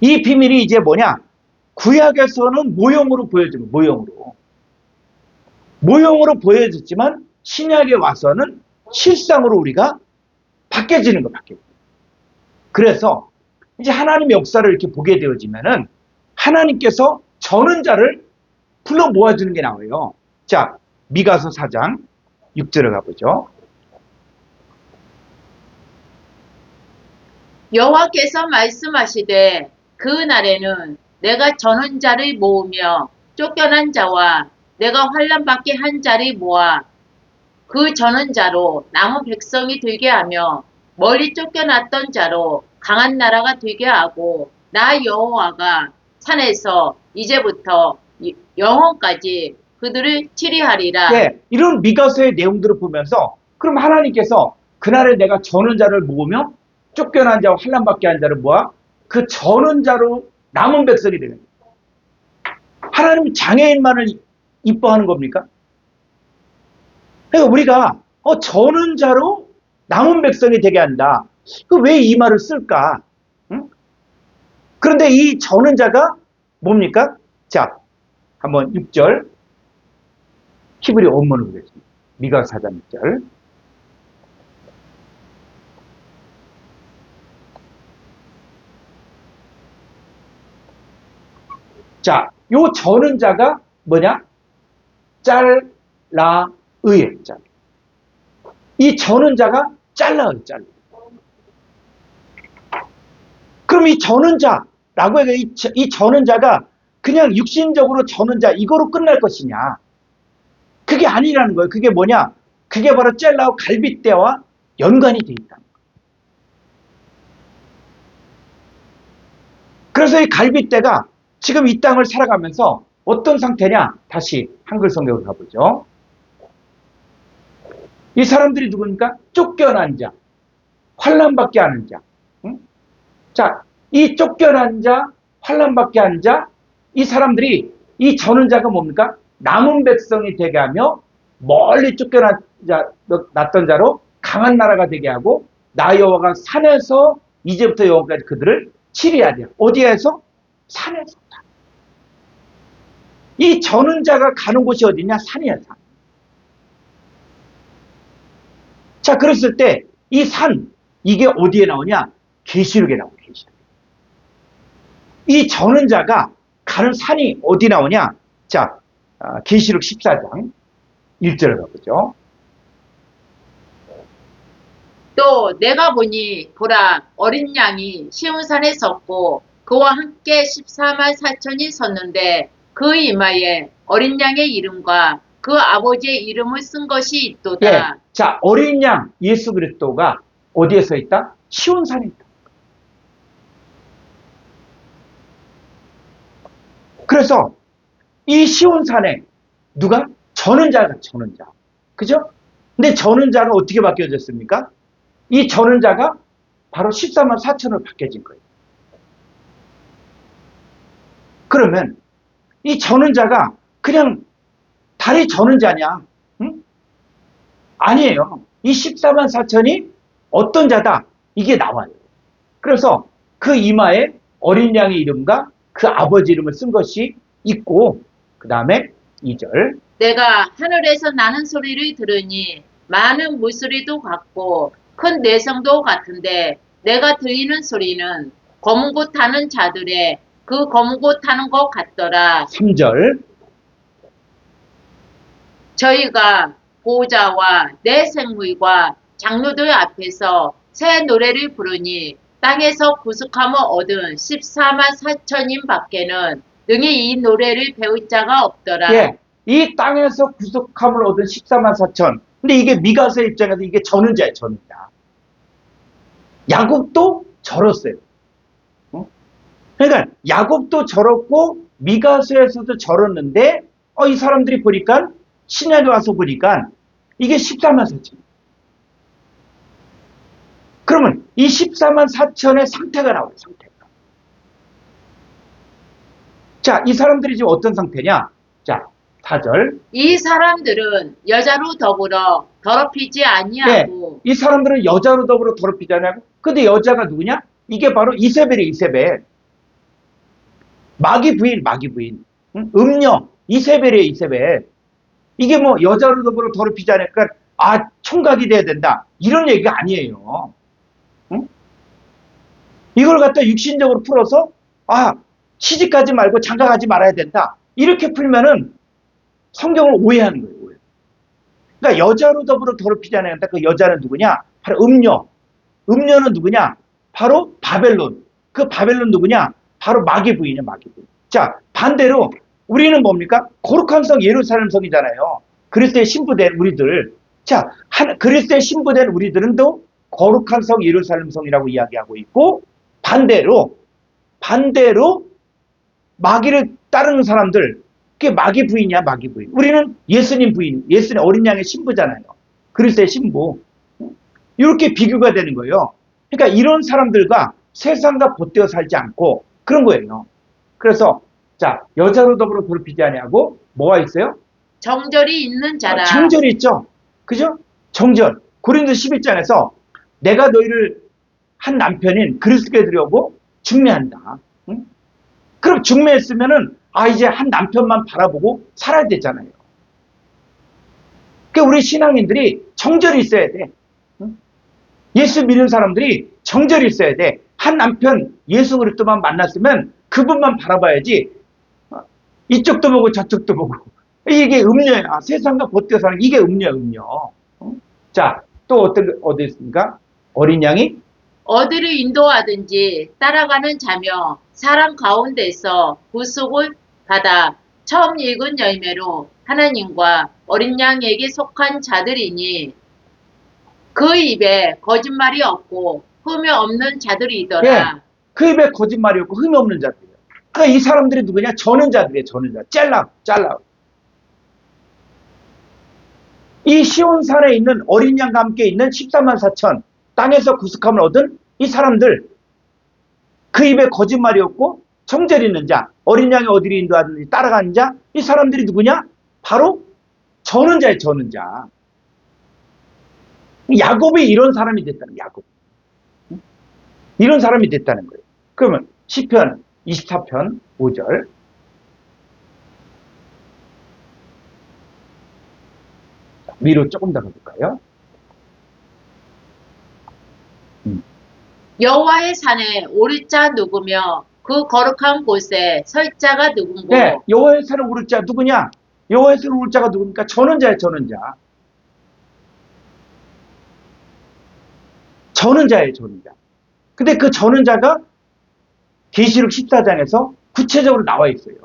이 비밀이 이제 뭐냐? 구약에서는 모형으로 보여주는, 모형으로 보여졌지만 신약에 와서는 실상으로 우리가 바뀌어지는 거, 그래서 이제 하나님의 역사를 이렇게 보게 되어지면은 하나님께서 저는 자를 불러 모아주는 게 나와요. 자, 미가서 4장 6절에 가보죠. 여호와께서 말씀하시되 그 날에는 내가 저는 자를 모으며 쫓겨난 자와 내가 환난 받게 한 자를 모아 그 저는 자로 남은 백성이 되게 하며 멀리 쫓겨났던 자로 강한 나라가 되게 하고 나 여호와가 산에서 이제부터 영원까지 그들을 치리하리라. 네, 이런 미가서의 내용들을 보면서 그럼 하나님께서 그날에 내가 저는 자를 모으며 쫓겨난 자와 환난 받게 한 자를 모아 그 저는 자로 남은 백성이 되는 거예요. 하나님은 장애인만을 이뻐하는 겁니까? 그러니까 우리가 저는 자로 남은 백성이 되게 한다. 왜 이 말을 쓸까? 응? 그런데 이 저는 자가 뭡니까? 자, 한번 6절 히브리 원문을 보겠습니다. 미가 4장 6절. 자, 요 저는 자가 뭐냐? 짤라의 짤. 이 저는 자가 잘라의 짤. 그럼 이 저는 자라고 해서 이 저는 자가 그냥 육신적으로 저는 자 이거로 끝날 것이냐? 그게 아니라는 거예요. 그게 뭐냐? 그게 바로 젤라와 갈빗대와 연관이 돼 있다. 그래서 이 갈빗대가 지금 이 땅을 살아가면서 어떤 상태냐? 다시 한글 성경으로 가보죠. 이 사람들이 누굽니까? 쫓겨난 자, 환난받게 하는 자. 응? 자, 이 쫓겨난 자, 환난받게 하는 자, 이 사람들이 이 저는 자가 뭡니까? 남은 백성이 되게 하며 멀리 쫓겨났던 자로 강한 나라가 되게 하고 나 여호와가 산에서 이제부터 영원까지 그들을 치리하리라. 어디에서? 산에서. 이 저는 자가 가는 곳이 어디냐? 산이야, 산. 자, 그랬을 때 이 산, 이게 어디에 나오냐? 계시록에 나오고, 계시록. 이 저는 자가 가는 산이 어디 나오냐? 자, 계시록 14장 1절을 가보죠. 또 내가 보니 보라 어린 양이 시온산에 섰고 그와 함께 14만 4천이 섰는데 그 이마에 어린 양의 이름과 그 아버지의 이름을 쓴 것이 있도다. 네. 자, 어린 양 예수 그리스도가 어디에 서 있다? 시온산에 있다. 그래서 이 시온산에 누가? 저는 자가 저는 자. 그죠? 근데 저는 자가 어떻게 바뀌어졌습니까? 이 저는 자가 바로 14만 4천으로 바뀌어진 거예요. 그러면 이 저는 자가 그냥 달이 저는 자냐? 응? 아니에요. 이 14만 4천이 어떤 자다? 이게 나와요. 그래서 그 이마에 어린 양의 이름과 그 아버지 이름을 쓴 것이 있고 그 다음에 2절 내가 하늘에서 나는 소리를 들으니 많은 물소리도 같고 큰 내성도 같은데 내가 들리는 소리는 검은 고 타는 자들의 그 검고 타는 것 같더라. 3절. 저희가 보호자와 내 생물과 장로들 앞에서 새 노래를 부르니 땅에서 구속함을 얻은 14만 4천인 밖에는 능히 이 노래를 배울 자가 없더라. 예, 이 땅에서 구속함을 얻은 14만 4천. 근데 이게 미가서의 입장에서 이게 저는 자예요, 저는 자. 야곱도 절었어요. 어? 그러니까 야곱도 절었고 미가서에서도 절었는데 이 사람들이 보니까 신약에 와서 보니까 이게 14만 4천. 그러면 이 14만 4천의 상태가 나와요, 상태가. 자, 이 사람들이 지금 어떤 상태냐? 자, 4절. 이 사람들은 여자로 더불어 더럽히지 네, 아니하고 이 사람들은 여자로 더불어 더럽히잖아요. 근데 여자가 누구냐? 이게 바로 이세벨이에요, 이세벨. 마귀 부인, 마귀 부인. 응? 음녀, 이세벨이에요, 이세벨. 이게 뭐 여자로 더불어 더럽히지 않으니까 총각이 돼야 된다. 이런 얘기가 아니에요. 응? 이걸 갖다 육신적으로 풀어서 시집가지 말고 장가가지 말아야 된다. 이렇게 풀면은 성경을 오해하는 거예요. 오해. 그러니까 여자로 더불어 더럽히지 않아야 된다. 그 여자는 누구냐? 바로 음녀. 음녀는 누구냐? 바로 바벨론. 그 바벨론 누구냐? 바로 마귀 부인이에요, 마귀 부인. 자, 반대로 우리는 뭡니까? 거룩한 성 예루살렘 성이잖아요. 그리스도의 신부된 우리들. 자, 그리스도의 신부된 우리들은 또 거룩한 성 예루살렘 성이라고 이야기하고 있고, 반대로 마귀를 따르는 사람들, 그게 마귀 부인이야, 마귀 부인. 우리는 예수님 부인, 예수님 어린 양의 신부잖아요. 그리스도의 신부. 이렇게 비교가 되는 거예요. 그러니까 이런 사람들과 세상과 보태어 살지 않고 그런 거예요. 그래서 자, 여자로 더불어 더럽히지 아니하고 뭐가 있어요? 정절이 있는 자라. 정절이 있죠. 그죠? 정절. 고린도 11장에서 내가 너희를 한 남편인 그리스도께 들여오고 중매한다. 응? 그럼 중매했으면은 이제 한 남편만 바라보고 살아야 되잖아요. 그러니까 우리 신앙인들이 정절이 있어야 돼. 응? 예수 믿는 사람들이 정절이 있어야 돼. 한 남편 예수 그리스도만 만났으면 그분만 바라봐야지. 이쪽도 보고 저쪽도 보고. 이게 음녀야. 세상과 보태어 사는 이게 음녀야, 음녀. 자, 또 어디 있습니까? 어린 양이 어디를 인도하든지 따라가는 자며 사람 가운데서 구속을 받아 처음 읽은 열매로 하나님과 어린 양에게 속한 자들이니 그 입에 거짓말이 없고 흠이 없는 자들이더라. 예, 그 입에 거짓말이 없고 흠이 없는 자들이에요. 그러니까 이 사람들이 누구냐? 저는 자들이에요, 저는 자. 짤라. 이 시온산에 있는 어린 양과 함께 있는 14만 4천 땅에서 구속함을 얻은 이 사람들, 그 입에 거짓말이 없고 정절 있는 자, 어린 양이 어디를 인도하든지 따라가는 자, 이 사람들이 누구냐? 바로 저는 자예요, 저는 자. 야곱이 이런 사람이 됐다는 거예요, 야곱. 이런 사람이 됐다는 거예요. 그러면 시편 24편 5절. 위로 조금 더 가볼까요? 여호와의 산에 오를 자 누구며 그 거룩한 곳에 설 자가 누군고. 네, 여호와의 산에 오를 자 누구냐? 여호와의 산에 오를 자가 누굽니까? 저는 자예요, 저는 자. 저는 자예요, 저는 자. 근데 그 저는 자가 계시록 14장에서 구체적으로 나와 있어요.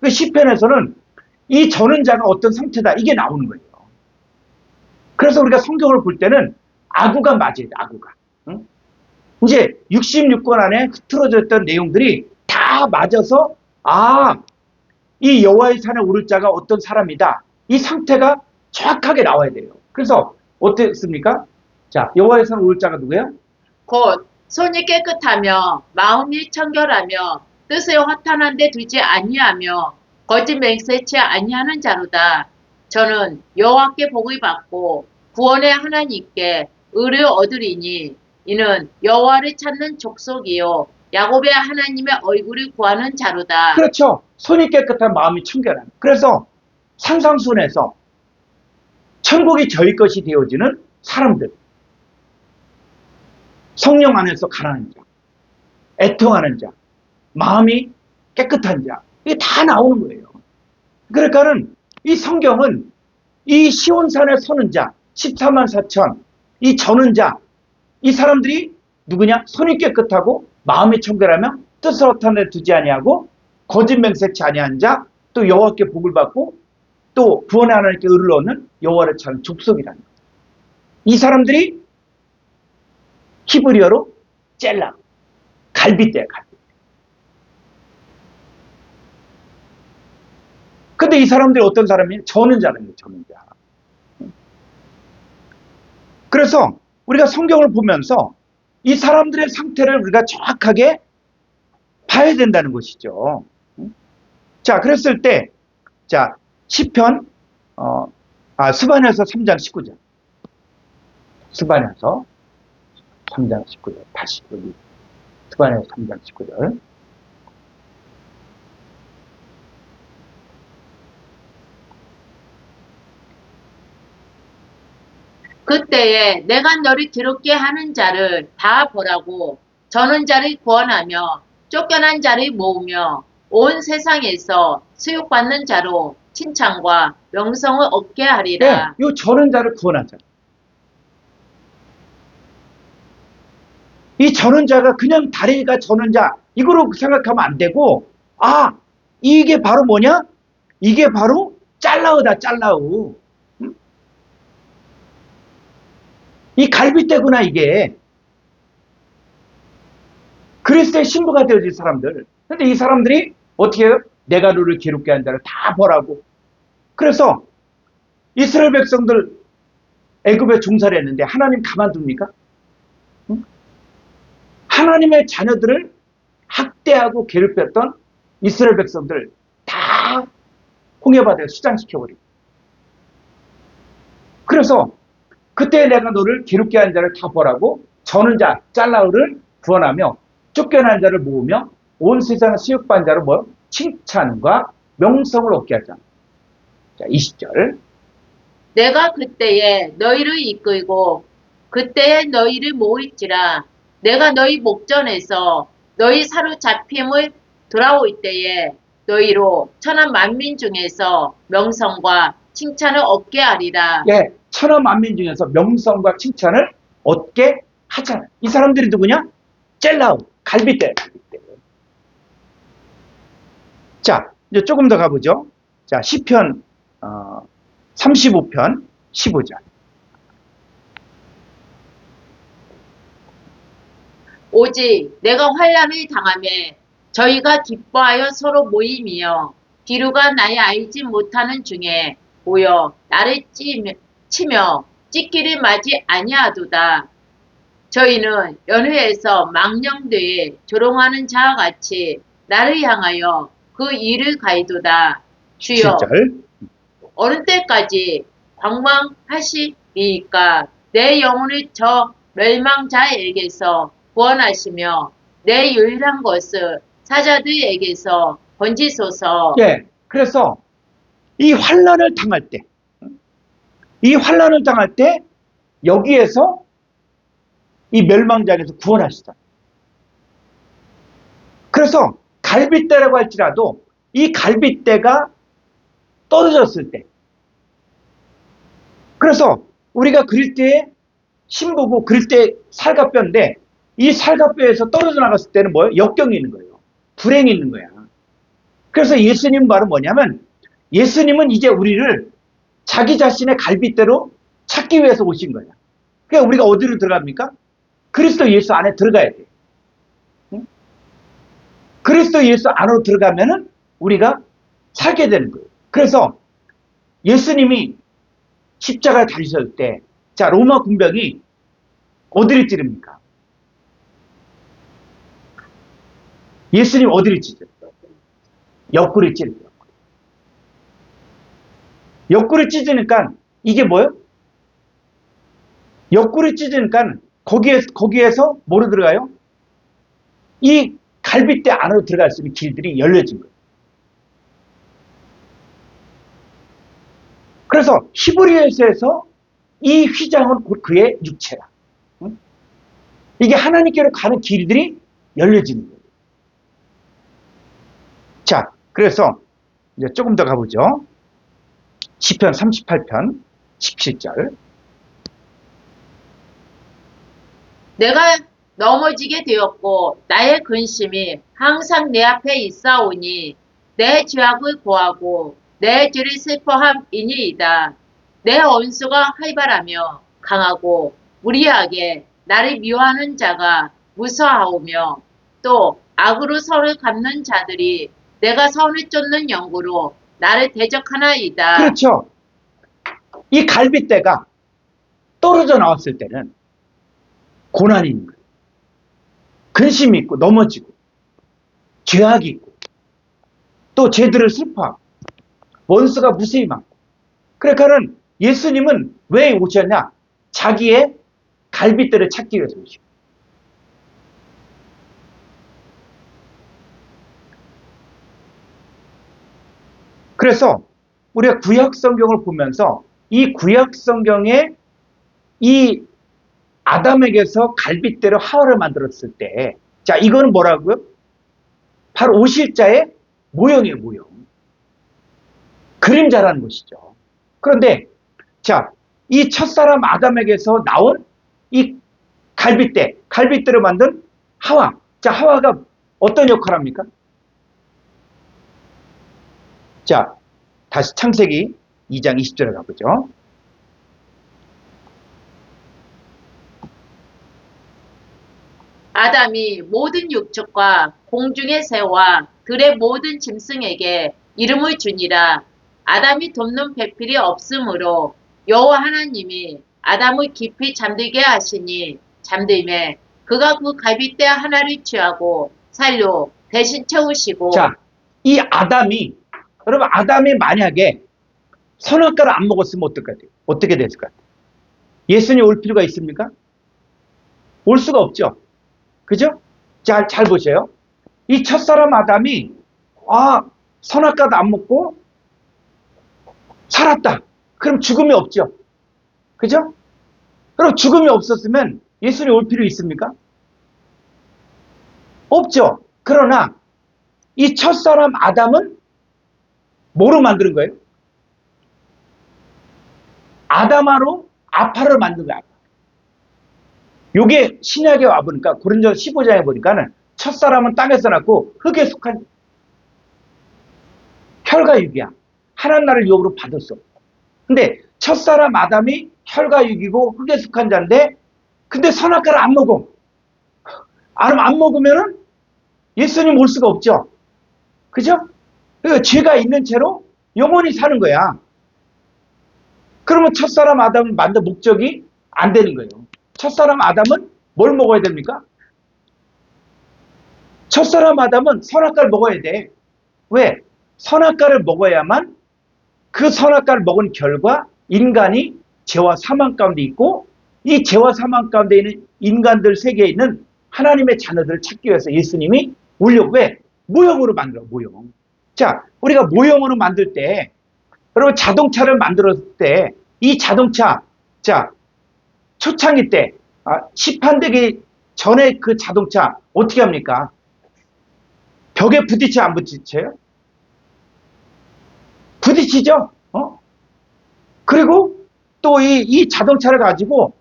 그 시편에서는 이 저는 자가 어떤 상태다, 이게 나오는 거예요. 그래서 우리가 성경을 볼 때는 아구가 맞아야 돼, 아구가. 응? 이제 66권 안에 흐트러져 있던 내용들이 다 맞아서 이 여호와의 산에 오를 자가 어떤 사람이다. 이 상태가 정확하게 나와야 돼요. 그래서 어땠습니까? 자, 여호와의 산에 오를 자가 누구예요? 곧 손이 깨끗하며 마음이 청결하며 뜻을 허탄한 데 두지 아니하며 거짓 맹세치 아니하는 자로다. 저는 여호와께 복을 받고 구원의 하나님께 의를 얻으리니 이는 여호와를 찾는 족속이요 야곱의 하나님의 얼굴을 구하는 자로다. 그렇죠. 손이 깨끗한 마음이 청결한. 그래서 산상순에서 천국이 저희 것이 되어지는 사람들. 성령 안에서 가라앉는 자, 애통하는 자, 마음이 깨끗한 자. 이게 다 나오는 거예요. 그러니까는 이 성경은 이 시온산에 서는 자, 14만 4천, 이 저는 자, 이 사람들이 누구냐? 손이 깨끗하고 마음이 청결하며 뜻을 허탄 데 두지 아니하고 거짓 맹세치 아니한 자, 또 여호와께 복을 받고 또 구원의 하나님께 의를 얻는 여호와를 찾는 족속이라는 거예요. 이 사람들이 히브리어로 젤라, 갈빗대야, 갈빗대. 근데 이 사람들이 어떤 사람이에요? 저는 자라는 저는 자. 그래서 우리가 성경을 보면서 이 사람들의 상태를 우리가 정확하게 봐야 된다는 것이죠. 자, 그랬을 때, 자, 시편, 스바냐서 3장 19절. 스바냐서 3장 19절. 다시 여기. 스바냐서 3장 19절. 그때에 내가 너를 더럽게 하는 자를 다 보라고 저는 자를 구원하며 쫓겨난 자를 모으며 온 세상에서 수욕받는 자로 칭찬과 명성을 얻게 네, 하리라. 이 저는 자를 구원하자. 이 저는 자가 그냥 다리가 저는 자, 이거로 생각하면 안 되고, 아, 이게 바로 뭐냐? 이게 바로 짤라우다, 짤라우. 이 갈빗대구나, 이게. 그리스도의 신부가 되어진 사람들. 근데 이 사람들이 어떻게 해요? 내가 너를 괴롭게 한 자를 다 벌하고. 그래서 이스라엘 백성들 애굽에 종살이 했는데 하나님 가만둡니까? 응? 하나님의 자녀들을 학대하고 괴롭혔던 이스라엘 백성들 다 홍해바다에 수장시켜버리고. 그래서 그때 내가 너를 괴롭게 한 자를 다 벌하고 저는 자, 짤라우를 구원하며 쫓겨난 자를 모으며 온 세상을 수욕받은 자로 뭐? 칭찬과 명성을 얻게 하자. 자, 20절. 내가 그때에 너희를 이끌고 그때에 너희를 모을지라. 내가 너희 목전에서 너희 사로잡힘을 돌아올 때에 너희로 천한 만민 중에서 명성과 칭찬을 얻게 하리라. 예, 천하 만민 중에서 명성과 칭찬을 얻게 하잖아요. 이 사람들이 누구냐? 젤라우, 갈빗대, 갈빗대. 자, 이제 조금 더 가보죠. 자, 시편 35편 15절. 오직 내가 환난을 당하매 저희가 기뻐하여 서로 모임이여 비루가 나의 알지 못하는 중에 모여 나를 치며 찢기를 맞이 아니하도다. 저희는 연회에서 망령되에 조롱하는 자와 같이 나를 향하여 그 일을 가이도다. 주여 7절. 어느 때까지 관망하시리이까. 내 영혼을 저 멸망자에게서 구원하시며 내 유일한 것을 사자들에게서 건지소서. 예, 그래서 이 환난을 당할 때, 여기에서 이 멸망자에게서 구원하시다. 그래서 갈빗대라고 할지라도 이 갈빗대가 떨어졌을 때, 그래서 우리가 그릴 때 신부고 그릴 때 살갑뼈인데 이 살갑뼈에서 떨어져 나갔을 때는 뭐예요? 역경이 있는 거예요. 불행이 있는 거야. 그래서 예수님 바로 뭐냐면 예수님은 이제 우리를 자기 자신의 갈빗대로 찾기 위해서 오신 거야. 그러니까 우리가 어디로 들어갑니까? 그리스도 예수 안에 들어가야 돼. 그리스도 예수 안으로 들어가면은 우리가 살게 되는 거예요. 그래서 예수님이 십자가에 달리셨을 때, 자, 로마 군병이 어디를 찌릅니까? 예수님 어디를 찌르죠? 옆구리 찌르죠. 옆구리 찢으니까 이게 뭐예요? 옆구리 찢으니까 거기에서 뭐로 들어가요? 이 갈빗대 안으로 들어갈 수 있는 길들이 열려진 거예요. 그래서 히브리서에서 이 휘장은 곧 그의 육체라. 이게 하나님께로 가는 길들이 열려지는 거예요. 자, 그래서 이제 조금 더 가보죠. 시편 38편 17절. 내가 넘어지게 되었고 나의 근심이 항상 내 앞에 있사오니 내 죄악을 고하고 내 죄를 슬퍼함이니이다. 내 원수가 활발하며 강하고 무리하게 나를 미워하는 자가 무서하오며 또 악으로 선을 갚는 자들이 내가 선을 쫓는 연구로 나를 대적하나이다. 그렇죠. 이 갈빗대가 떨어져 나왔을 때는 고난이 있는 거예요. 근심이 있고 넘어지고 죄악이 있고 또 죄들을 슬퍼하고 원수가 무수히 많고. 그러니까는 예수님은 왜 오셨냐? 자기의 갈빗대를 찾기 위해서 오시고. 그래서 우리가 구약 성경을 보면서 이 구약 성경에 이 아담에게서 갈빗대로 하와를 만들었을 때, 자, 이거는 뭐라고요? 바로 오실자의 모형이에요, 모형. 그림자라는 것이죠. 그런데, 자, 이 첫사람 아담에게서 나온 이 갈빗대로 만든 하와. 자, 하와가 어떤 역할을 합니까? 자, 다시 창세기 2장 20절에 가보죠. 아담이 모든 육축과 공중의 새와 들의 모든 짐승에게 이름을 주니라. 아담이 돕는 배필이 없으므로 여호와 하나님이 아담을 깊이 잠들게 하시니 잠들매 그가 그 갈빗대 하나를 취하고 살로 대신 채우시고. 자, 이 아담이, 여러분, 아담이 만약에 선악과를 안 먹었으면 어떻게 됐을 것 같아요? 예수님 올 필요가 있습니까? 올 수가 없죠. 그죠? 잘 보세요. 이 첫사람 아담이, 선악과도 안 먹고 살았다. 그럼 죽음이 없죠. 그죠? 그럼 죽음이 없었으면 예수님 올 필요 있습니까? 없죠. 그러나 이 첫사람 아담은 뭐로 만드는 거예요? 아담아로 아파를 만든 거야. 요게 신약에 와보니까 고린도 15장에 보니까는 첫사람은 땅에서 났고 흙에 속한 혈과 육이야. 하나님 나라를 유업으로 받을 수 없고. 근데 첫사람 아담이 혈과 육이고 흙에 속한 자인데 근데 선악과를 안 먹어. 안 먹으면은 예수님 올 수가 없죠. 그죠? 그러니까 죄가 있는 채로 영원히 사는 거야. 그러면 첫사람 아담을 만든 목적이 안 되는 거예요. 첫사람 아담은 뭘 먹어야 됩니까? 첫사람 아담은 선악과를 먹어야 돼. 왜? 선악과를 먹어야만 그 선악과를 먹은 결과 인간이 죄와 사망 가운데 있고 이 죄와 사망 가운데 있는 인간들 세계에 있는 하나님의 자녀들을 찾기 위해서 예수님이 오려고. 왜? 모형으로 만들어, 모형. 자, 우리가 모형으로 만들 때, 여러분 자동차를 만들었을 때 이 자동차, 자, 초창기 때 시판되기 전에 그 자동차 어떻게 합니까? 벽에 부딪혀 안 부딪혀요? 부딪히죠? 그리고 또 이 자동차를 가지고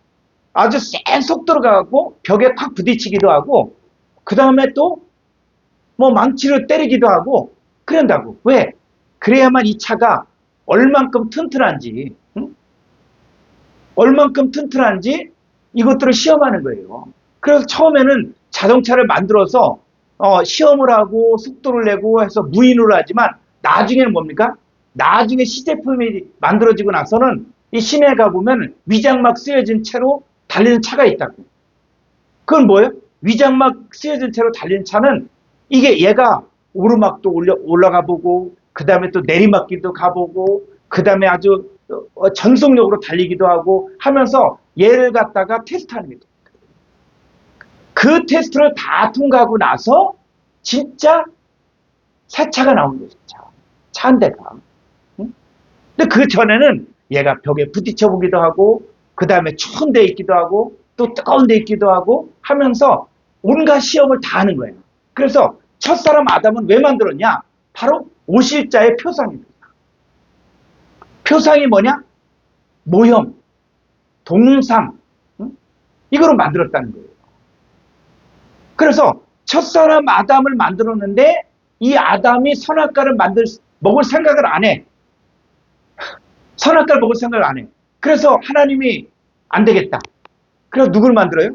아주 센 속도로 가고 벽에 콱 부딪히기도 하고 그 다음에 또 뭐 망치로 때리기도 하고 그런다고. 왜? 그래야만 이 차가 얼만큼 튼튼한지 얼만큼 튼튼한지 이것들을 시험하는 거예요. 그래서 처음에는 자동차를 만들어서 시험을 하고 속도를 내고 해서 무인으로 하지만 나중에는 뭡니까? 나중에 시제품이 만들어지고 나서는 이 시내에 가보면 위장막 쓰여진 채로 달리는 차가 있다고. 그건 뭐예요? 위장막 쓰여진 채로 달리는 차는 이게 얘가 오르막도 올라가 보고 그 다음에 또 내리막길도 가보고 그 다음에 아주 전속력으로 달리기도 하고 하면서 얘를 갖다가 테스트하는 거죠. 그 테스트를 다 통과하고 나서 진짜 새 차가 나오는 거죠. 차 한 대가. 근데 그 전에는 얘가 벽에 부딪혀 보기도 하고 그 다음에 추운 데 있기도 하고 또 뜨거운 데 있기도 하고 하면서 온갖 시험을 다 하는 거예요. 그래서 첫사람 아담은 왜 만들었냐? 바로 오실자의 표상입니다. 표상이 뭐냐? 모형, 동상, 이거로 만들었다는 거예요. 그래서 첫사람 아담을 만들었는데 이 아담이 선악과를 먹을 생각을 안 해. 선악과를 먹을 생각을 안 해. 그래서 하나님이 안 되겠다. 그래서 누굴 만들어요?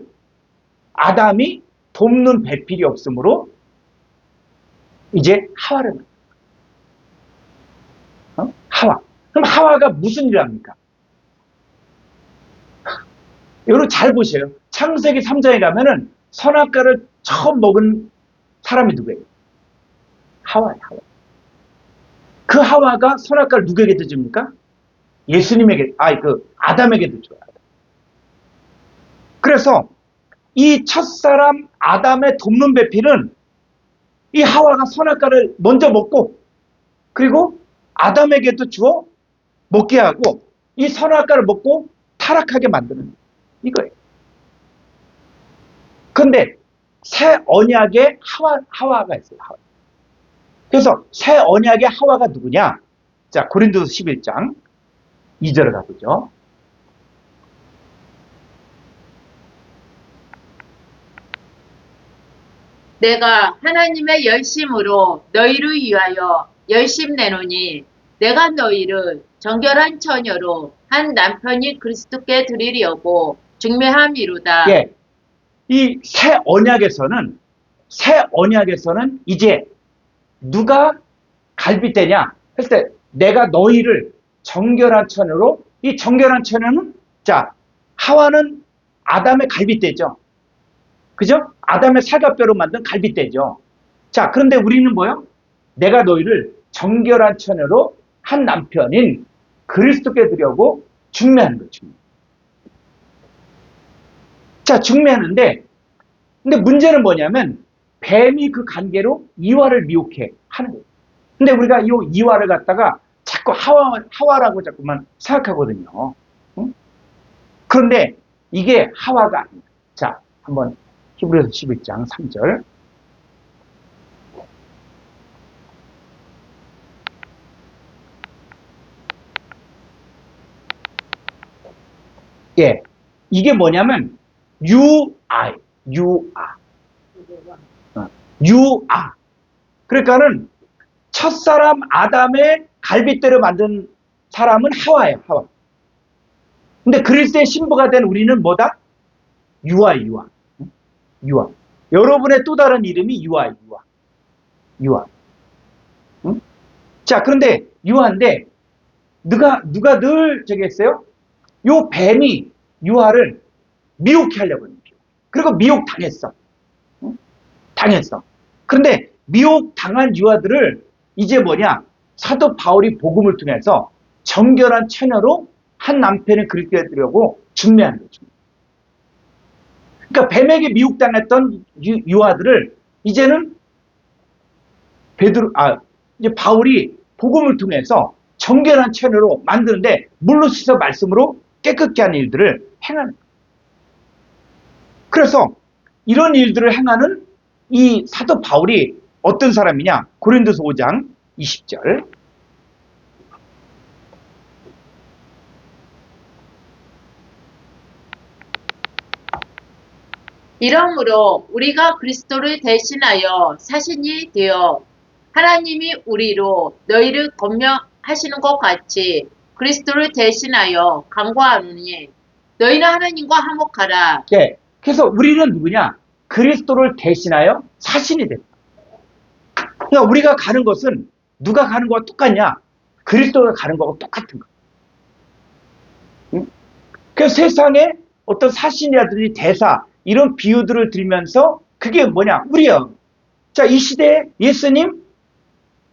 아담이 돕는 배필이 없으므로 이제 하와를 만들어요. 하와. 그럼 하와가 무슨 일을 합니까? 여러분 잘 보세요. 창세기 3장에 가면은 선악과를 처음 먹은 사람이 누구예요? 하와예요. 하와. 그 하와가 선악과를 누구에게 줍니까? 예수님에게, 아담에게도 줘요. 그래서 이 첫사람 아담의 돕는 배필은 이 하와가 선악과를 먼저 먹고 그리고 아담에게도 주어 먹게 하고 이 선악과를 먹고 타락하게 만드는 이거예요. 그런데 새 언약의 하와가 있어요. 하와. 그래서 새 언약의 하와가 누구냐? 자, 고린도서 11장 2절을 가보죠. 내가 하나님의 열심으로 너희를 위하여 열심 내노니 내가 너희를 정결한 처녀로 한 남편이 그리스도께 드리려고 중매함이로다. 예, 이 새 언약에서는 이제 누가 갈빗대냐 했을 때 내가 너희를 정결한 처녀로 이 정결한 처녀는 자 하와는 아담의 갈빗대죠. 그죠? 아담의 살갑뼈로 만든 갈빗대죠. 자 그런데 우리는 뭐요? 내가 너희를 정결한 처녀로 한 남편인 그리스도께 드려고 중매하는 거죠. 자 중매하는데 근데 문제는 뭐냐면 뱀이 그 관계로 이와를 미혹해 하는 거예요. 근데 우리가 이 이와를 갖다가 자꾸 하와라고 자꾸만 생각하거든요. 응? 그런데 이게 하와가 아닙니다. 자, 한번 히브리서 11장 3절. 예, 이게 뭐냐면 you are. 그러니까는 첫사람 아담의 갈빗대로 만든 사람은 하와예요. 하와. 근데 그리스도의 신부가 된 우리는 뭐다? 유아. 여러분의 또 다른 이름이 유아. 응? 자, 그런데 유아인데 누가 늘 저기 했어요? 요 뱀이 유아를 미혹해 하려고 했는 거예요. 그리고 미혹 당했어. 응? 당했어. 그런데 미혹 당한 유아들을 이제 뭐냐? 사도 바울이 복음을 통해서 정결한 처녀로 한 남편을 그리스도에 드리려고 중매하는 거죠. 그러니까 뱀에게 미혹당했던 유아들을 이제는 이제 바울이 복음을 통해서 정결한 처녀로 만드는데 물로 씻어 말씀으로 깨끗게 하는 일들을 행하는 거예요. 그래서 이런 일들을 행하는 이 사도 바울이 어떤 사람이냐? 고린도서 5장 20절. 이러므로 우리가 그리스도를 대신하여 사신이 되어 하나님이 우리로 너희를 검명하시는 것 같이 그리스도를 대신하여 간구하노니 너희는 하나님과 화목하라. 예. 그래서 우리는 누구냐? 그리스도를 대신하여 사신이 됩니다. 그러니까 우리가 가는 것은 누가 가는 거와 똑같냐? 그리스도가 가는 거하고 똑같은 거. 응? 그래서 세상에 어떤 사신이라든지 대사 이런 비유들을 들면서 그게 뭐냐? 우리요. 자, 이 시대에 예수님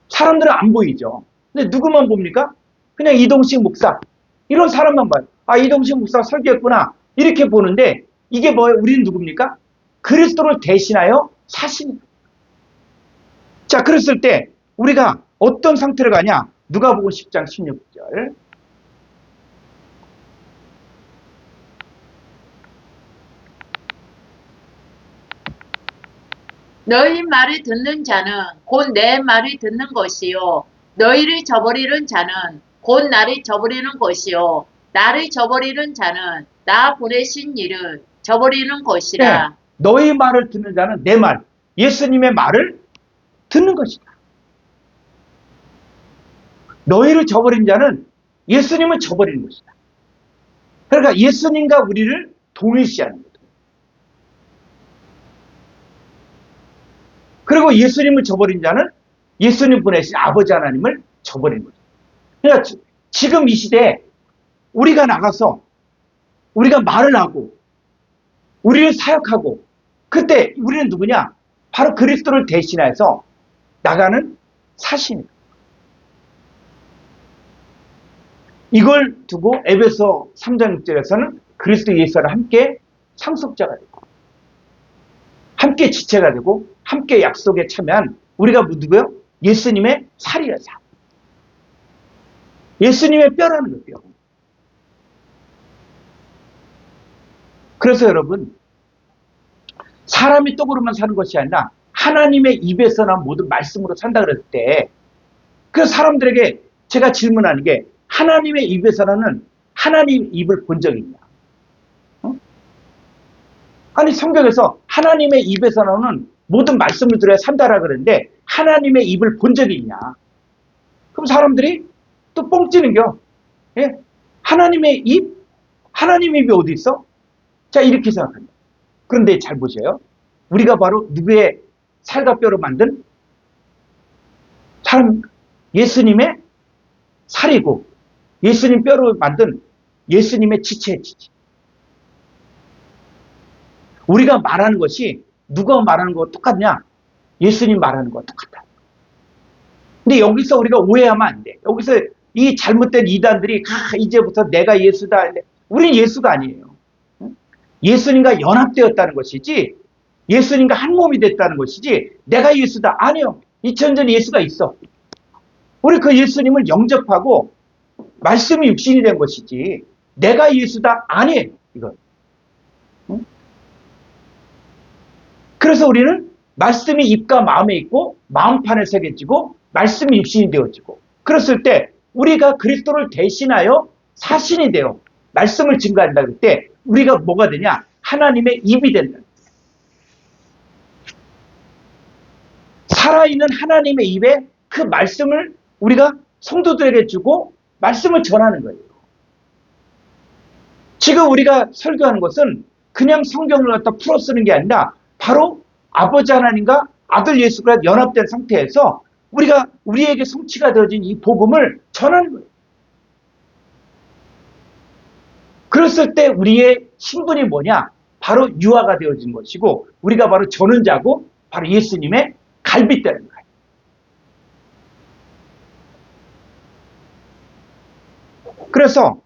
사람들은 안 보이죠. 근데 누구만 봅니까? 그냥 이동식 목사 이런 사람만 봐요. 아, 이동식 목사 설교했구나 이렇게 보는데 이게 뭐예요? 우리는 누굽니까? 그리스도를 대신하여 사신. 자, 그랬을 때 우리가 어떤 상태를 가냐? 누가복음 10장 16절. 너희 말을 듣는 자는 곧 내 말을 듣는 것이요. 너희를 저버리는 자는 곧 나를 저버리는 것이요. 나를 저버리는 자는 나 보내신 이를 저버리는 네. 것이라. 너희 말을 듣는 자는 내 말, 예수님의 말을 듣는 것이다. 너희를 저버린 자는 예수님을 저버리는 것이다. 그러니까 예수님과 우리를 동일시하는 거다. 그리고 예수님을 저버린 자는 예수님 보내신 아버지 하나님을 저버리는 거죠. 그러니까 지금 이 시대에 우리가 나가서 우리가 말을 하고 우리를 사역하고 그때 우리는 누구냐? 바로 그리스도를 대신해서 나가는 사신입니다. 이걸 두고 에베소 3장 6절에서는 그리스도 예수와 함께 상속자가 되고 함께 지체가 되고 함께 약속에 참여한 우리가 누구요? 예수님의 살이라 살. 예수님의 뼈라는 거예요. 그래서 여러분 사람이 떡으로만 사는 것이 아니라 하나님의 입에서 난 모든 말씀으로 산다 그랬을 때 그 사람들에게 제가 질문하는 게 하나님의 입에서 나는 하나님 입을 본 적이 있냐? 어? 아니 성경에서 하나님의 입에서 나오는 모든 말씀을 들어야 산다라 그러는데 하나님의 입을 본 적이 있냐? 그럼 사람들이 또 뻥찌는겨. 예? 하나님의 입? 하나님의 입이 어디 있어? 자 이렇게 생각합니다. 그런데 잘 보세요. 우리가 바로 누구의 살과 뼈로 만든 사람 예수님의 살이고 예수님 뼈로 만든 예수님의 지체의 지체. 우리가 말하는 것이 누가 말하는 거와 똑같냐? 예수님 말하는 거와 똑같다. 근데 여기서 우리가 오해하면 안 돼. 여기서 이 잘못된 이단들이 이제부터 내가 예수다. 우리는 예수가 아니에요. 예수님과 연합되었다는 것이지 예수님과 한 몸이 됐다는 것이지 내가 예수다. 아니요. 2000년 예수가 있어. 우리 그 예수님을 영접하고 말씀이 육신이 된 것이지 내가 예수다. 아니에요. 이건. 그래서 우리는 말씀이 입과 마음에 있고 마음판에 새겨지고 말씀이 육신이 되어지고 그랬을 때 우리가 그리스도를 대신하여 사신이 되어 말씀을 증거한다 그럴 때 우리가 뭐가 되냐? 하나님의 입이 된다. 살아있는 하나님의 입에 그 말씀을 우리가 성도들에게 주고 말씀을 전하는 거예요. 지금 우리가 설교하는 것은 그냥 성경을 갖다 풀어 쓰는 게 아니라 바로 아버지 하나님과 아들 예수가 연합된 상태에서 우리가 우리에게 성취가 되어진 이 복음을 전하는 거예요. 그랬을 때 우리의 신분이 뭐냐? 바로 유아가 되어진 것이고 우리가 바로 전원자고 바로 예수님의 갈빗대는 거예요. 그래서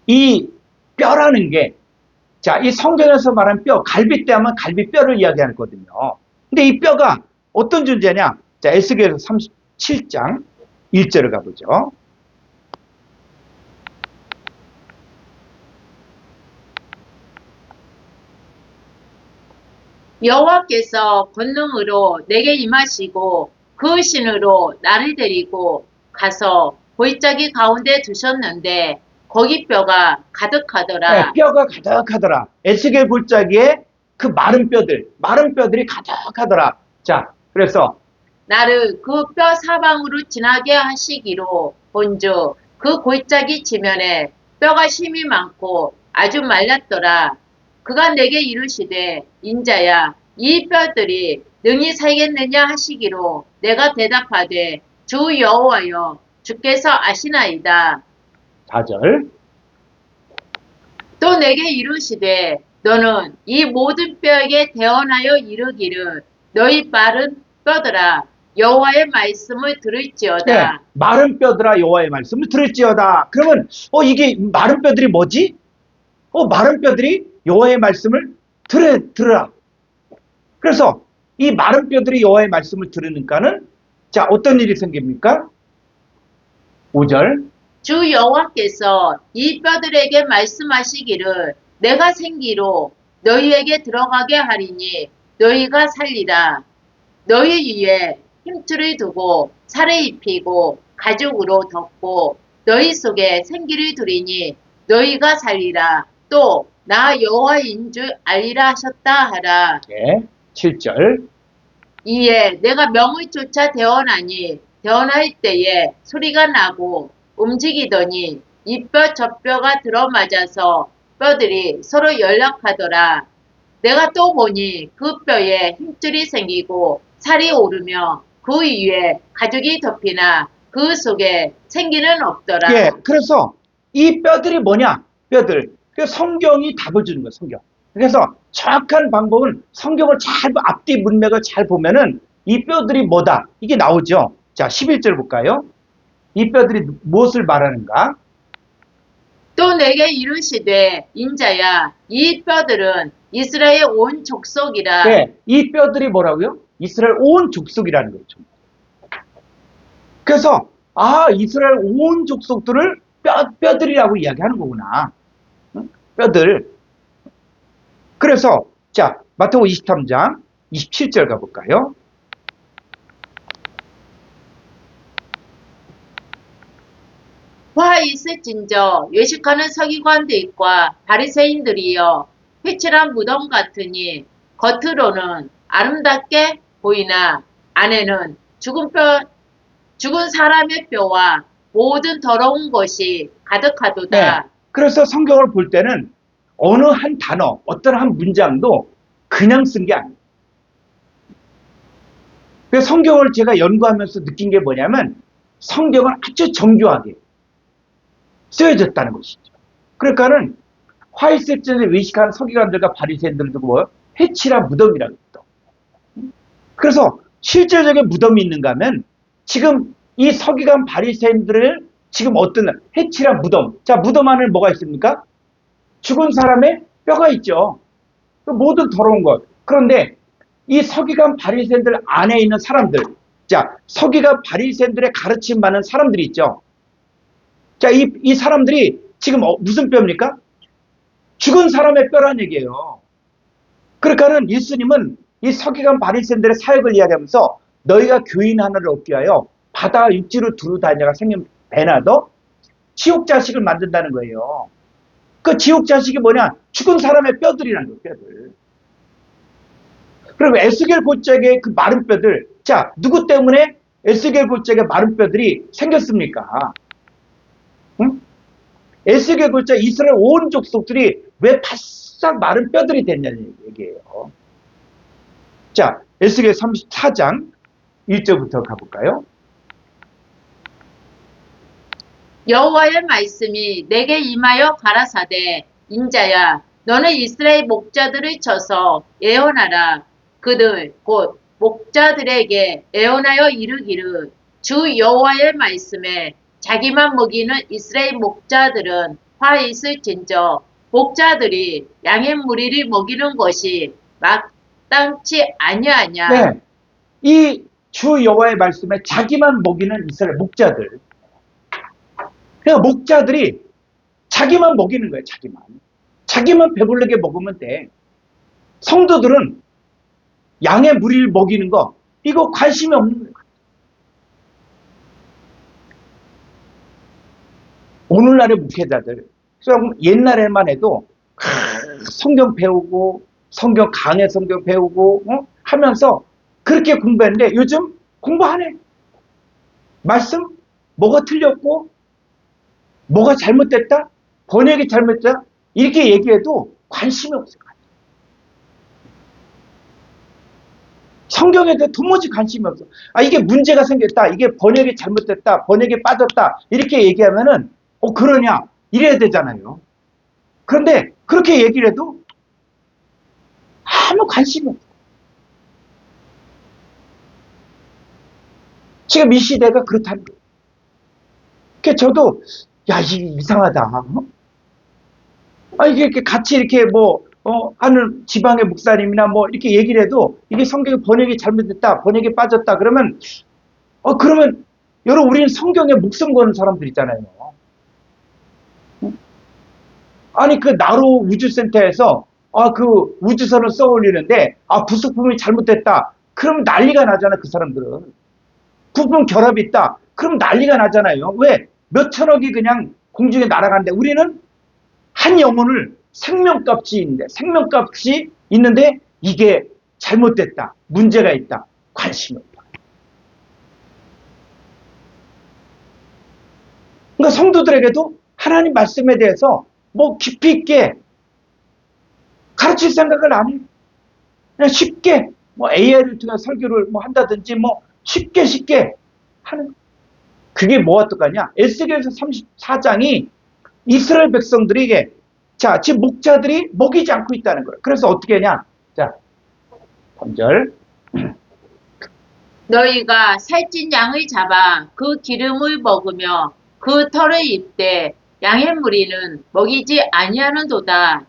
이 뼈라는 게 자, 이 성경에서 말한 뼈, 갈빗대 하면 갈빗뼈를 이야기하거든요. 근데 이 뼈가 어떤 존재냐? 자, 에스겔서 37장 1절을 가보죠. 여호와께서 권능으로 내게 임하시고 그 신으로 나를 데리고 가서 골짜기 가운데 두셨는데 거기 뼈가 가득하더라. 네, 뼈가 가득하더라. 에스겔 골짜기에 그 마른 뼈들이 가득하더라. 자, 그래서 나를 그 뼈 사방으로 지나게 하시기로 본즉 그 골짜기 지면에 뼈가 힘이 많고 아주 말랐더라. 그가 내게 이르시되 인자야 이 뼈들이 능히 살겠느냐 하시기로 내가 대답하되 주 여호와여 주께서 아시나이다. 4절. 또 내게 이르시되 너는 이 모든 뼈에게 대언하여 이르기를 너희 마른 뼈들아 여호와의 말씀을 들을지어다. 네, 마른 뼈들아 여호와의 말씀을 들을지어다. 그러면 이게 마른 뼈들이 뭐지? 마른 뼈들이 여호와의 말씀을 들으라. 그래서 이 마른 뼈들이 여호와의 말씀을 들으니까는 자 어떤 일이 생깁니까? 5절. 주 여호와께서 이 뼈들에게 말씀하시기를 내가 생기로 너희에게 들어가게 하리니 너희가 살리라. 너희 위에 힘줄을 두고 살을 입히고 가죽으로 덮고 너희 속에 생기를 두리니 너희가 살리라. 또 나 여호와인 줄 알리라 하셨다 하라. 예, 7절. 이에 내가 명을 쫓아 대언하니 대언할 때에 소리가 나고 움직이더니 이 뼈 저 뼈가 들어맞아서 뼈들이 서로 연락하더라. 내가 또 보니 그 뼈에 힘줄이 생기고 살이 오르며 그 위에 가죽이 덮이나 그 속에 생기는 없더라. 예, 그래서 이 뼈들이 뭐냐? 뼈들. 그 성경이 답을 주는 거예요, 성경. 그래서 정확한 방법은 성경을 잘, 앞뒤 문맥을 잘 보면은 이 뼈들이 뭐다? 이게 나오죠. 자, 11절 볼까요? 이 뼈들이 무엇을 말하는가? 또 내게 이르시되 인자야 이 뼈들은 이스라엘 온 족속이라. 네, 이 뼈들이 뭐라고요? 이스라엘 온 족속이라는 거죠. 그래서 이스라엘 온 족속들을 뼈들이라고 이야기하는 거구나. 응? 뼈들. 그래서 자, 마태복음 23장 27절 가볼까요? 화 있을진저 외식하는 서기관들과 바리새인들이여 회칠한 무덤 같으니 겉으로는 아름답게 보이나 안에는 죽은 사람의 뼈와 모든 더러운 것이 네. 가득하도다. 그래서 성경을 볼 때는 어느 한 단어, 어떤 한 문장도 그냥 쓴 게 아니에요. 그래서 성경을 제가 연구하면서 느낀 게 뭐냐면 성경은 아주 정교하게 쓰여졌다는 것이죠. 그러니까는 화이세전에 외식하는 서기관들과 바리새인들도 뭐 해치라 무덤이라고 했다. 그래서 실제적인 무덤이 있는가 하면 지금 이 서기관 바리새인들을 지금 어떤 해치라 무덤. 자, 무덤 안에 뭐가 있습니까? 죽은 사람의 뼈가 있죠. 모든 더러운 것. 그런데 이 서기관 바리새인들 안에 있는 사람들. 자, 서기관 바리새인들의 가르침 받는 사람들이 있죠. 자, 이 사람들이 지금 무슨 뼈입니까? 죽은 사람의 뼈란 얘기예요. 그러니까는 예수님은 이 서기관 바리새인들의 사역을 이야기하면서 너희가 교인 하나를 얻기 위하여 바다 육지로 두루 다니다가 생긴 배나도 지옥 자식을 만든다는 거예요. 그 지옥 자식이 뭐냐? 죽은 사람의 뼈들이라는 거예요, 뼈들. 그리고 에스겔 골짜기의 그 마른 뼈들. 자, 누구 때문에 에스겔 골짜기의 마른 뼈들이 생겼습니까? 응? 에스겔 골짜기 이스라엘 온 족속들이 왜 바싹 마른 뼈들이 됐냐는 얘기예요. 자, 에스겔 34장 1절부터 가볼까요? 여호와의 말씀이 내게 임하여 가라사대 인자야 너는 이스라엘 목자들을 쳐서 예언하라. 그들 곧 목자들에게 예언하여 이르기를 주 여호와의 말씀에 자기만 먹이는 이스라엘 목자들은 화 있을진저 목자들이 양의 무리를 먹이는 것이 마땅치 아니하냐. 네. 이 주 여호와의 말씀에 자기만 먹이는 이스라엘 목자들. 그러니까 목자들이 자기만 먹이는 거예요, 자기만. 자기만 배부르게 먹으면 돼. 성도들은 양의 무리를 먹이는 거, 이거 관심이 없는 거예요. 오늘날의 목회자들, 옛날에만 해도 성경 배우고, 성경 강해 성경 배우고 하면서 그렇게 공부했는데 요즘 공부 안 해. 말씀? 뭐가 틀렸고, 뭐가 잘못됐다? 번역이 잘못됐다? 이렇게 얘기해도 관심이 없어요. 성경에 대해 도무지 관심이 없어. 이게 문제가 생겼다. 이게 번역이 잘못됐다. 번역이 빠졌다. 이렇게 얘기하면은, 그러냐? 이래야 되잖아요. 그런데 그렇게 얘기를 해도 아무 관심이 없어. 지금 이 시대가 그렇다는 거예요. 그러니까 저도, 이게 이상하다. 이게 이렇게 같이 이렇게 하는 지방의 목사님이나 이렇게 얘기를 해도 이게 성경의 번역이 잘못됐다, 번역이 빠졌다, 그러면 여러분, 우리는 성경에 목숨 거는 사람들 있잖아요. 아니, 그 나로 우주센터에서 그 우주선을 쏘아 올리는데, 부속품이 잘못됐다. 그럼 난리가 나잖아, 그 사람들은. 부품 결합이 있다. 그럼 난리가 나잖아요. 왜? 몇 천억이 그냥 공중에 날아가는데 우리는 한 영혼을 생명값이 있는데 이게 잘못됐다. 문제가 있다. 관심이 없다. 그러니까 성도들에게도 하나님 말씀에 대해서 뭐 깊이 있게 가르칠 생각을 안 해요. 그냥 쉽게 뭐 AI를 통해 설교를 뭐 한다든지 뭐 쉽게 하는. 그게 뭐가 똑같냐? 에스겔서 34장이 이스라엘 백성들에게 지금 목자들이 먹이지 않고 있다는 거예요. 그래서 어떻게 하냐? 자, 3절. 너희가 살찐 양을 잡아 그 기름을 먹으며 그 털을 입되 양의 무리는 먹이지 아니하는도다.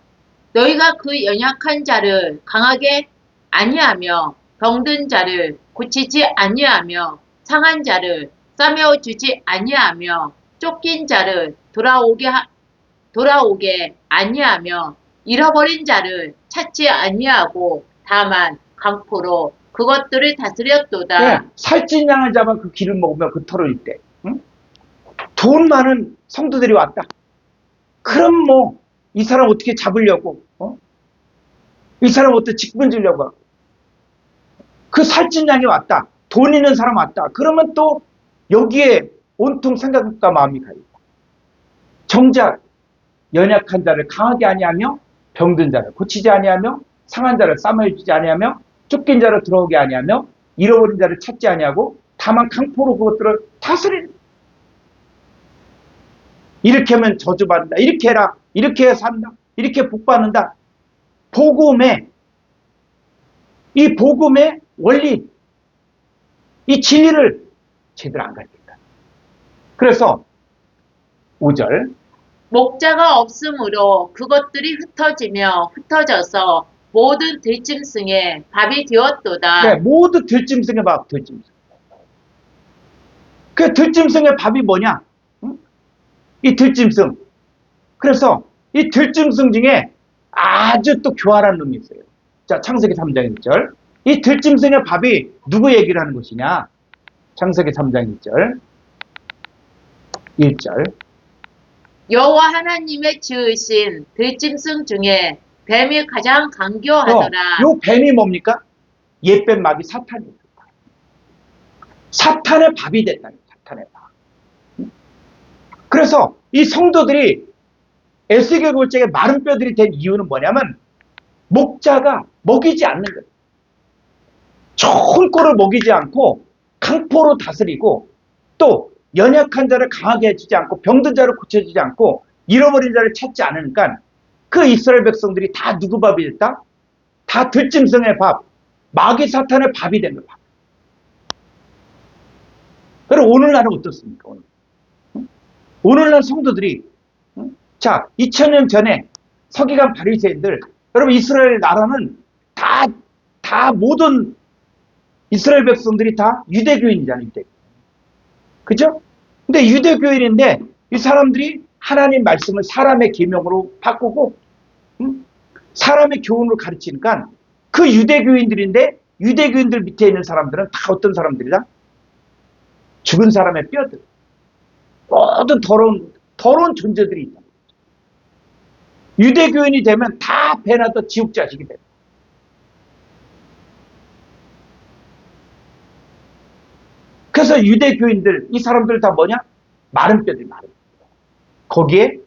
너희가 그 연약한 자를 강하게 아니하며 병든 자를 고치지 아니하며 상한 자를 싸매어 주지 아니하며 쫓긴 자를 돌아오게 아니하며 잃어버린 자를 찾지 아니하고 다만 강포로 그것들을 다스렸도다. 네, 살찐 양을 잡아 그 기름 먹으며 그 털을 입대. 응? 돈 많은 성도들이 왔다. 그럼 뭐 이 사람 어떻게 잡으려고? 이 사람 어떻게 직분지려고 하고? 그 살찐 양이 왔다. 돈 있는 사람 왔다. 그러면 또 여기에 온통 생각과 마음이 가요. 정작 연약한 자를 강하게 아니하며 병든 자를 고치지 아니하며 상한 자를 싸매어 주지 아니하며 쫓긴 자를 들어오게 아니하며 잃어버린 자를 찾지 아니하고 다만 강포로 그것들을 다스리는. 이렇게 하면 저주받는다. 이렇게 해라. 이렇게 해야 산다. 이렇게 복받는다. 이 복음의 원리, 이 진리를 제대로 안 가르친다. 그래서 5절. 목자가 없으므로 그것들이 흩어져서 모든 들짐승의 밥이 되었도다. 네, 모두 들짐승의 밥, 들짐승. 그 들짐승의 밥이 뭐냐? 응? 이 들짐승. 그래서 이 들짐승 중에 아주 또 교활한 놈이 있어요. 자, 창세기 3장 1절. 이 들짐승의 밥이 누구 얘기를 하는 것이냐? 창세기 3장 1절. 1절. 여호와 하나님의 지으신 들짐승 중에 뱀이 가장 강교하더라. 요 뱀이 뭡니까? 옛뱀 마귀 사탄이에요. 사탄의 밥이 됐다. 사탄의 밥. 그래서 이 성도들이 에스겔 골짜기에 마른 뼈들이 된 이유는 뭐냐면 목자가 먹이지 않는 거예요. 좋은 꼴을 먹이지 않고 강포로 다스리고 또 연약한 자를 강하게 해주지 않고 병든 자를 고쳐주지 않고 잃어버린 자를 찾지 않으니까 그 이스라엘 백성들이 다 누구 밥이 됐다? 다 들짐승의 밥, 마귀 사탄의 밥이 된 거예요. 여러분 오늘날은 어떻습니까? 오늘날 성도들이 자 2000년 전에 서기관 바리새인들 여러분 이스라엘 나라는 다 모든 이스라엘 백성들이 다 유대교인이잖아요. 유대교인. 그죠? 근데 유대교인인데 이 사람들이 하나님 말씀을 사람의 계명으로 바꾸고 사람의 교훈으로 가르치니까 그 유대교인들인데 유대교인들 밑에 있는 사람들은 다 어떤 사람들이다? 죽은 사람의 뼈들. 모든 더러운 존재들이 있다. 유대교인이 되면 다 배나 또 지옥 자식이 됩니다. 그래서 유대교인들, 이 사람들 다 뭐냐? 마른 뼈들이 마른 뼈. 거기에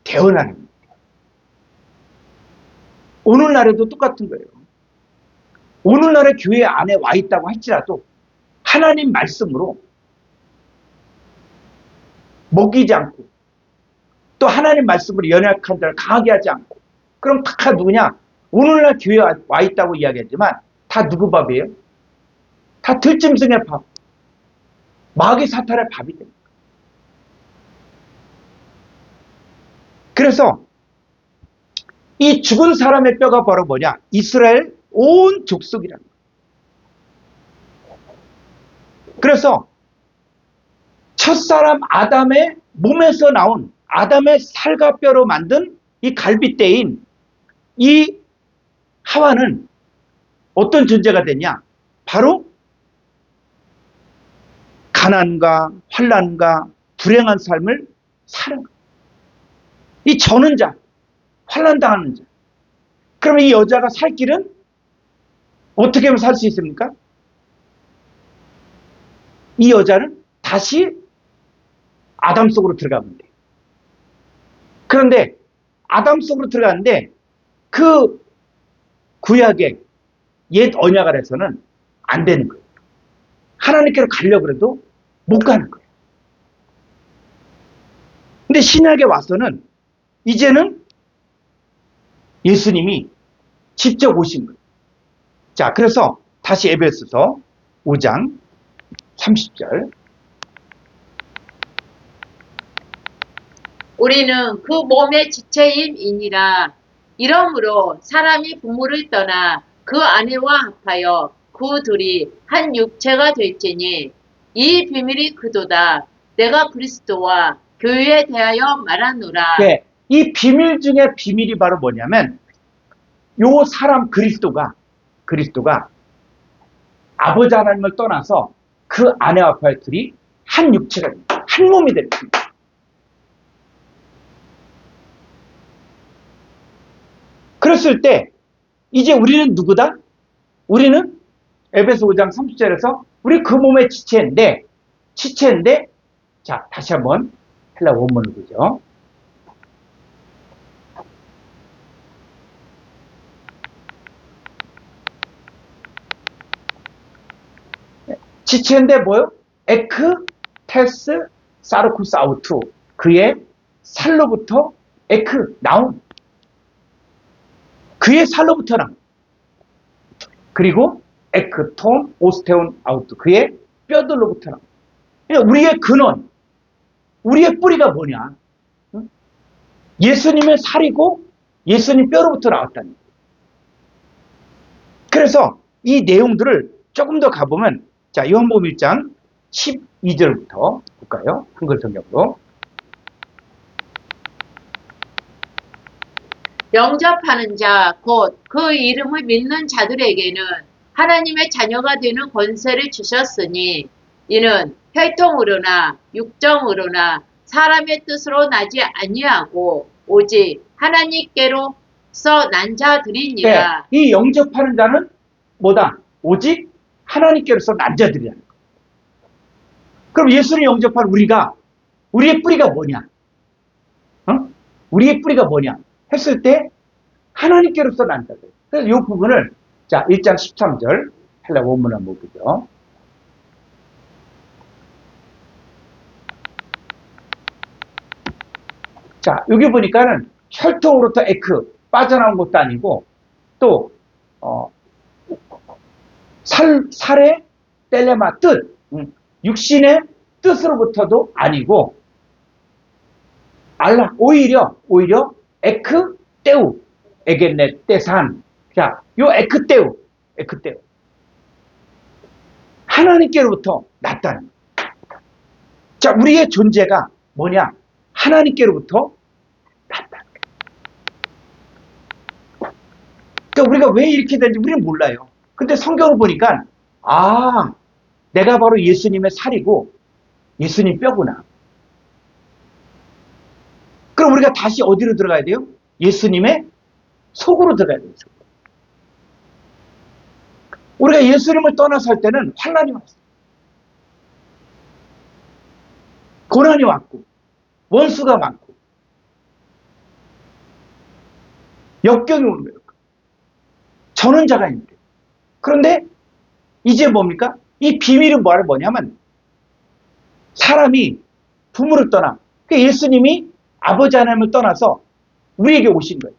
태어나는 거예요. 오늘날에도 똑같은 거예요. 오늘날의 교회 안에 와 있다고 할지라도 하나님 말씀으로 먹이지 않고 또 하나님 말씀으로 연약한 자를 강하게 하지 않고 그럼 다 누구냐? 오늘날 교회에 와 있다고 이야기하지만 다 누구 밥이에요? 다 들짐승의 밥. 마귀 사탄의 밥이 됩니다. 그래서 이 죽은 사람의 뼈가 바로 뭐냐? 이스라엘 온 족속이라는 거예요. 그래서 첫사람 아담의 몸에서 나온 아담의 살과 뼈로 만든 이 갈빗대인 이 하와는 어떤 존재가 됐냐? 바로 가난과 환난과 불행한 삶을 사는 거예요. 이 저는 자, 환난당하는 자. 그러면 이 여자가 살 길은 어떻게 하면 살 수 있습니까? 이 여자는 다시 아담 속으로 들어가면 돼요. 그런데 아담 속으로 들어가는데 그 구약의 옛 언약 아래서는 안 되는 거예요. 하나님께로 가려고 해도 못 가는 거예요. 근데 신약에 와서는 이제는 예수님이 직접 오신 거예요. 자, 그래서 다시 에베소서 5장 30절. 우리는 그 몸의 지체임이니라. 이러므로 사람이 부모를 떠나 그 아내와 합하여 그 둘이 한 육체가 될지니 이 비밀이 그도다. 내가 그리스도와 교회에 대하여 말하노라. 네, 이 비밀 중에 비밀이 바로 뭐냐면 요 사람 그리스도가 아버지 하나님을 떠나서 그 아내와 합하여 둘이 한 육체가 됩니다. 한 몸이 됩니다. 그랬을 때 이제 우리는 누구다? 우리는 에베소 5장 30절에서 우리 그 몸의 지체인데 자, 다시 한번 헬라 원문을 보죠. 지체인데 뭐요? 에크, 테스, 사르쿠스 아우투. 그의 살로부터 에크, 나온. 그의 살로부터 나온. 그리고 에크, 톰, 오스테온, 아우투. 그의 뼈들로부터 나온. 그러니까 우리의 근원, 우리의 뿌리가 뭐냐? 예수님의 살이고 예수님 뼈로부터 나왔다는 거예요. 그래서 이 내용들을 조금 더 가보면 자, 요한복음 1장 12절부터 볼까요? 한글 성경으로. 영접하는 자, 곧 그 이름을 믿는 자들에게는 하나님의 자녀가 되는 권세를 주셨으니 이는 혈통으로나 육정으로나 사람의 뜻으로 나지 아니하고 오직 하나님께로서 난 자들이니라. 네, 이 영접하는 자는 뭐다? 오직 하나님께로서 난 자들이라는 거예요. 그럼 예수를 영접한 우리의 뿌리가 뭐냐? 우리의 뿌리가 뭐냐? 했을 때 하나님께로서 난 자들. 그래서 이 부분을 자 1장 13절 헬라 원문 한번 보죠. 자, 여기 보니까는 혈통으로부터 에크 빠져나온 것도 아니고 또 살의 텔레마 뜻 육신의 뜻으로부터도 아니고 알라 오히려 에크 떼우 에겐네 떼산. 자, 요 에크 떼우 하나님께로부터 났다는 거예요. 자, 우리의 존재가 뭐냐? 하나님께로부터 났다는 거예요. 그러니까 우리가 왜 이렇게 되는지 우리는 몰라요. 근데 성경을 보니까 내가 바로 예수님의 살이고 예수님 뼈구나. 그럼 우리가 다시 어디로 들어가야 돼요? 예수님의 속으로 들어가야 돼요. 우리가 예수님을 떠나서 할 때는 환난이 왔어요. 고난이 왔고 원수가 많고 역경이 오는 거예요. 저는 자가 있는데. 그런데 이제 뭡니까? 이 비밀은 뭐냐면 사람이 부모를 떠나 그러니까 예수님이 아버지 하나님을 떠나서 우리에게 오신 거예요.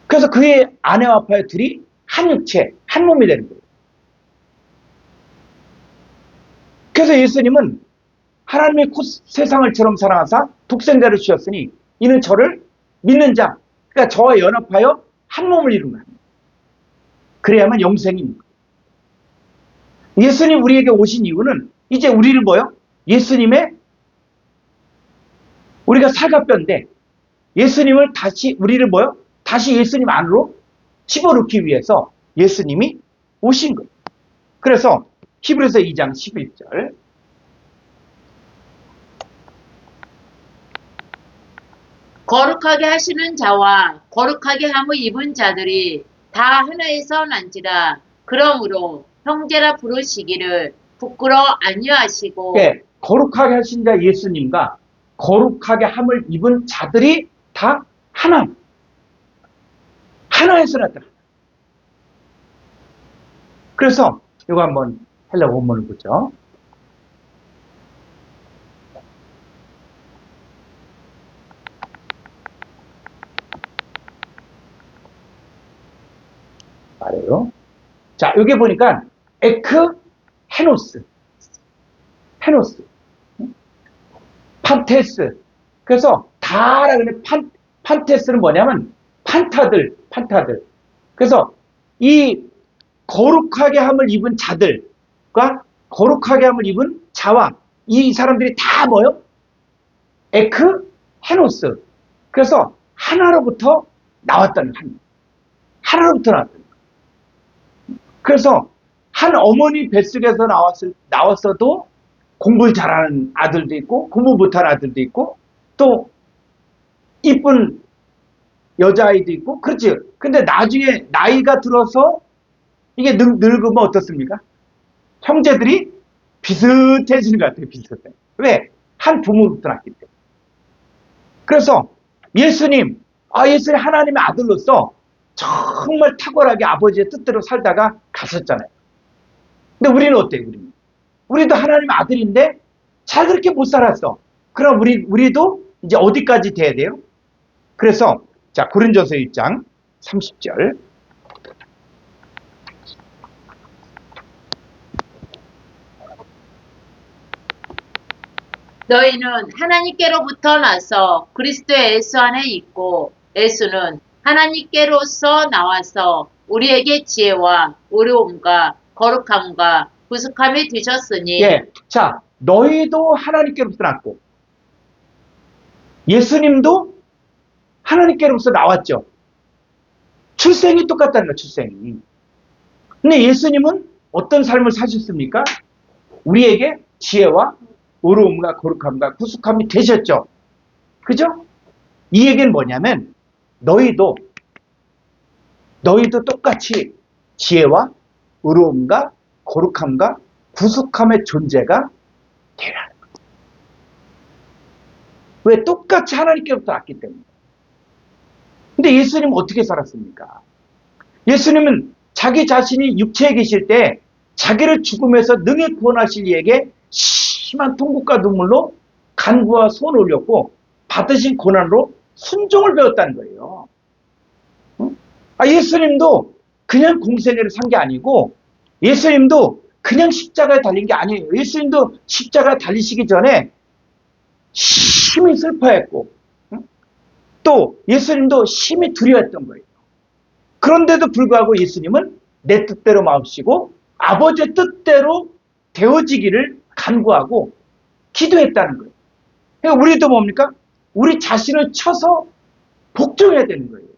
그래서 그의 아내와 아빠의 둘이 한 육체, 한 몸이 되는 거예요. 그래서 예수님은 하나님의 세상을처럼 사랑하사 독생자를 주셨으니 이는 저를 믿는 자, 그러니까 저와 연합하여 한 몸을 이루는 거예요. 그래야만 영생이 있는 거예요. 예수님 우리에게 오신 이유는 이제 우리를 뭐요? 예수님의 우리가 살갑변데 예수님을 다시 우리를 뭐요? 다시 예수님 안으로 집어넣기 위해서 예수님이 오신 거예요. 그래서 히브리서 2장 11절 거룩하게 하시는 자와 거룩하게 함을 입은 자들이 다 하나에서 난지라. 그러므로 형제라 부르시기를 부끄러워 아니하시고 예, 거룩하게 하신 자 예수님과 거룩하게 함을 입은 자들이 다 하나에서 났다. 그래서 이거 한번 헬라 원문을 보죠. 말해요. 자, 여기 보니까 에크 헤노스, 판테스. 그래서 다라 그래. 판테스는 뭐냐면 판타들. 그래서 이 거룩하게 함을 입은 자들과 거룩하게 함을 입은 자와 이 사람들이 다 뭐요? 에크 헤노스. 그래서 하나로부터 나왔다는 하나로부터 나왔다는. 그래서 한 어머니 뱃속에서 나왔어도 공부를 잘하는 아들도 있고 공부 못하는 아들도 있고 또 이쁜 여자아이도 있고 그렇지. 근데 나중에 나이가 들어서 이게 늙으면 어떻습니까? 형제들이 비슷해지는 것 같아요. 비슷해. 왜? 한 부모로부터 났기 때문에. 그래서 예수님 하나님의 아들로서 정말 탁월하게 아버지의 뜻대로 살다가 가셨잖아요. 근데 우리는 어때요? 우리도 하나님의 아들인데 잘 그렇게 못 살았어. 그럼 우리도 이제 어디까지 돼야 돼요? 그래서 자, 고린도서 1장 30절 너희는 하나님께로부터 나서 그리스도의 예수 안에 있고 예수는 하나님께로서 나와서 우리에게 지혜와 의로움과 거룩함과 구속함이 되셨으니 예, 자, 너희도 하나님께로부터 났고 예수님도 하나님께로부터 나왔죠. 출생이 똑같다는 거예요. 출생이. 근데 예수님은 어떤 삶을 사셨습니까? 우리에게 지혜와 의로움과 거룩함과 구속함이 되셨죠. 그죠? 이 얘기는 뭐냐면 너희도 똑같이 지혜와 의로움과 거룩함과 구속함의 존재가 되라는 거죠. 왜? 똑같이 하나님께로부터 왔기 때문에. 근데 예수님은 어떻게 살았습니까? 예수님은 자기 자신이 육체에 계실 때 자기를 죽음에서 능히 구원하실 이에게 심한 통곡과 눈물로 간구와 소원을 올렸고 받으신 고난으로 순종을 배웠다는 거예요. 예수님도 그냥 공생애를 산 게 아니고 예수님도 그냥 십자가에 달린 게 아니에요. 예수님도 십자가에 달리시기 전에 심히 슬퍼했고 또 예수님도 심히 두려워했던 거예요. 그런데도 불구하고 예수님은 내 뜻대로 마옵시고 아버지의 뜻대로 되어지기를 간구하고 기도했다는 거예요. 그러니까 우리도 뭡니까? 우리 자신을 쳐서 복종해야 되는 거예요.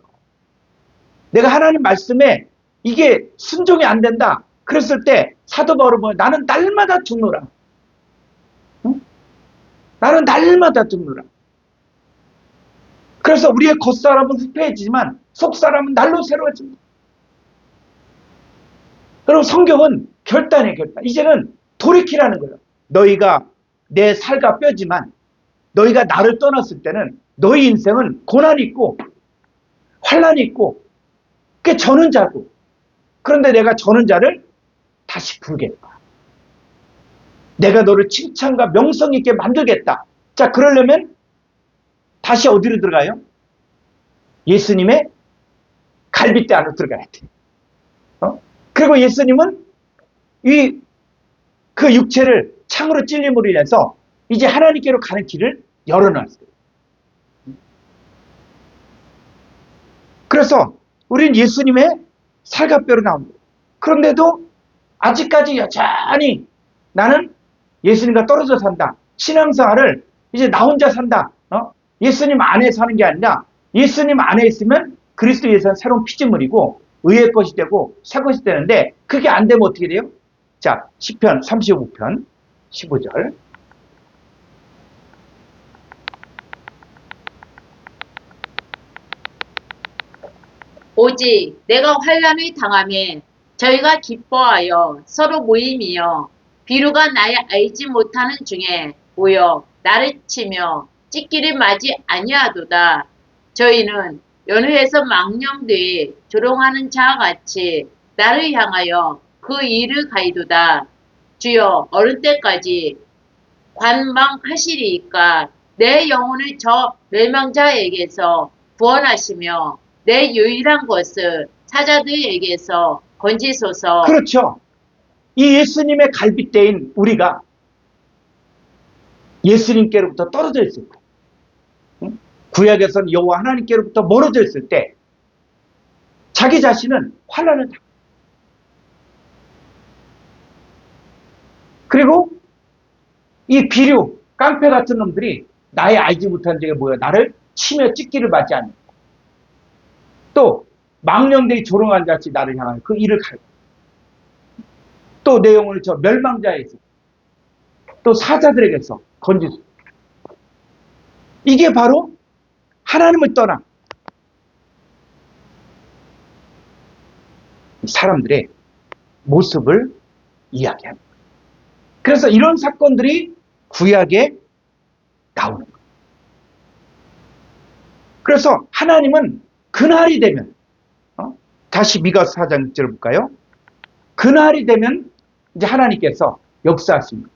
내가 하나님 말씀에 이게 순종이 안 된다. 그랬을 때 사도 바울은 뭐예요? 나는 날마다 죽노라. 응? 나는 날마다 죽노라. 그래서 우리의 겉사람은 흡해지지만 속사람은 날로 새로워집니다. 여러분 성경은 결단이에요. 결단. 이제는 돌이키라는 거예요. 너희가 내 살과 뼈지만 너희가 나를 떠났을 때는 너희 인생은 고난이 있고 환난이 있고 그게 저는 자고 그런데 내가 저는 자를 다시 부르겠다. 내가 너를 칭찬과 명성 있게 만들겠다. 자, 그러려면 다시 어디로 들어가요? 예수님의 갈빗대 안으로 들어가야 돼. 그리고 예수님은 그 육체를 창으로 찔림으로 인해서 이제 하나님께로 가는 길을 열어놨어요. 그래서 우리는 예수님의 살갑뼈로 나옵니다. 그런데도 아직까지 여전히 나는 예수님과 떨어져 산다. 신앙생활을 이제 나 혼자 산다. 예수님 안에 사는 게 아니라 예수님 안에 있으면 그리스도에서는 새로운 피조물이고 의의 것이 되고 새 것이 되는데 그게 안 되면 어떻게 돼요? 자, 시편 35편 15절. 오직 내가 환난을 당하면 저희가 기뻐하여 서로 모임이여 비루가 나의 알지 못하는 중에 모여 나를 치며 찢기를 맞이 아니하도다. 저희는 연회에서 망령되이 조롱하는 자와 같이 나를 향하여 그 일을 가이도다. 주여 어느 때까지 관망하시리이까 내 영혼을 저 멸망자에게서 구원하시며 내 유일한 것을 사자들에게서 건지소서. 그렇죠. 이 예수님의 갈빗대인 우리가 예수님께로부터 떨어져 있을 때, 구약에서는 여호와 하나님께로부터 멀어져 있을 때 자기 자신은 환난을 당해요. 그리고 이 비류, 깡패 같은 놈들이 나의 알지 못한 적에 모여 나를 치며 찢기를 맞지 않는, 또 망령되이 조롱한 자같이 나를 향하여 그 일을 갈고, 또 내 영혼을 저 멸망자에서, 또 사자들에게서 건지수. 이게 바로 하나님을 떠난 사람들의 모습을 이야기합니다. 그래서 이런 사건들이 구약에 나오는 거예요. 그래서 하나님은 그날이 되면, 다시 미가서 4장 6절을 볼까요? 그날이 되면 이제 하나님께서 역사하십니다.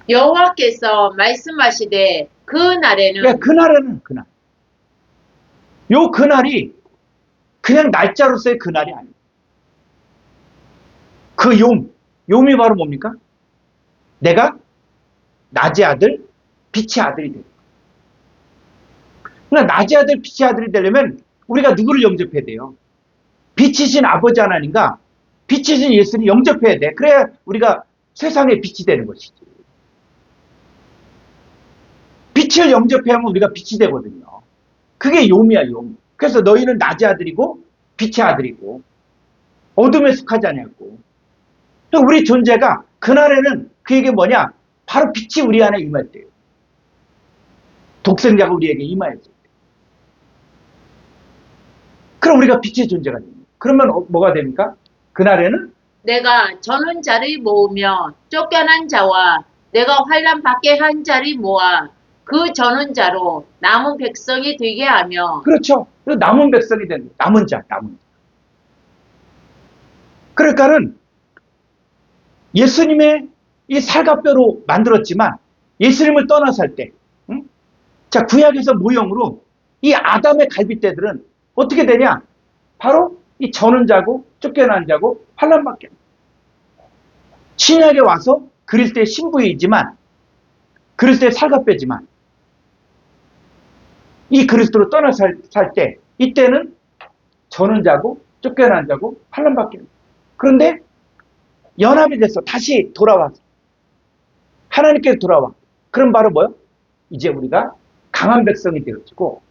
여호와께서 말씀하시되 그 날에는 그러니까 그날은 그날. 요 그날이 그냥 날짜로서의 그날이 아니에요. 그 용이 바로 뭡니까? 내가 낮의 아들, 빛의 아들이 되는 거예요. 그러니까 낮의 아들, 빛의 아들이 되려면 우리가 누구를 영접해야 돼요? 빛이신 아버지 하나님과 빛이신 예수를 영접해야 돼. 그래야 우리가 세상의 빛이 되는 것이지. 빛을 영접하면 우리가 빛이 되거든요. 그게 용이야, 용. 그래서 너희는 낮의 아들이고 빛의 아들이고 어둠에 속하지 않냐고. 우리 존재가 그날에는 그에게 뭐냐? 바로 빛이 우리 안에 임할 때예요. 독생자가 우리에게 임하였을 때. 그럼 우리가 빛의 존재가 됩니다. 그러면 뭐가 됩니까? 그날에는 내가 저는 자를 모으며 쫓겨난 자와 내가 환난 받게 한 자를 모아 그 저는 자로 남은 백성이 되게 하며. 그렇죠. 남은 백성이 되는 거예요. 남은 자. 그러니까는 예수님의 이 살갑뼈로 만들었지만 예수님을 떠나서 할 때, 자, 구약에서 모형으로 이 아담의 갈빗대들은 어떻게 되냐? 바로 이 저는 자고 쫓겨난 자고 환난받게. 신약에 와서 그리스도의 신부이지만 그리스도의 살갑뼈지만 이 그리스도로 떠나서 살 때 이때는 저는 자고 쫓겨난 자고 환난받게. 그런데 연합이 돼서 다시 돌아와서 하나님께서 돌아와. 그럼 바로 뭐요? 이제 우리가 강한 백성이 되어지고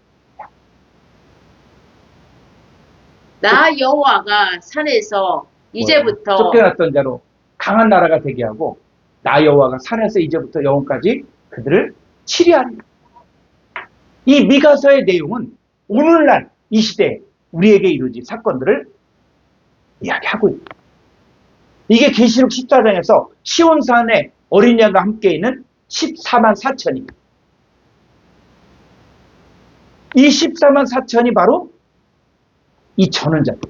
나 여호와가 산에서 이제부터 쫓겨났던 자로 강한 나라가 되게 하고 나 여호와가 산에서 이제부터 영원까지 그들을 치리하리라. 이 미가서의 내용은 오늘날 이 시대에 우리에게 이루어진 사건들을 이야기하고 있다. 이게 계시록 14장에서 시온산에 어린 양과 함께 있는 14만 4천입니다. 이 14만 4천이 바로 이 전원자들,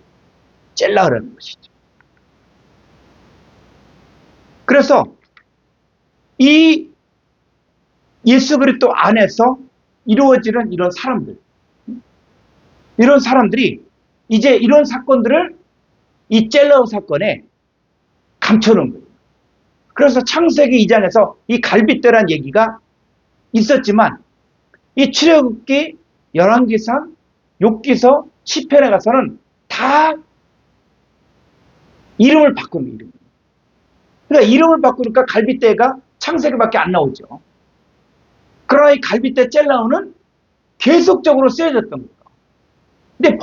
젤라라는 것이죠. 그래서 이 예수 그리스도 안에서 이루어지는 이런 사람들이 이제 이런 사건들을 이 젤라우 사건에 감춰놓은 거예요. 그래서 창세기 2장에서 이 갈빗대란 얘기가 있었지만 이 출애굽기, 열왕기상, 욥기서, 시편에 가서는 다 이름을 바꾸는 이름. 그러니까 이름을 바꾸니까 갈빗대가 창세기밖에 안 나오죠. 그러나 이 갈빗대 젤라우는 계속적으로 쓰여졌던 거예요. 근데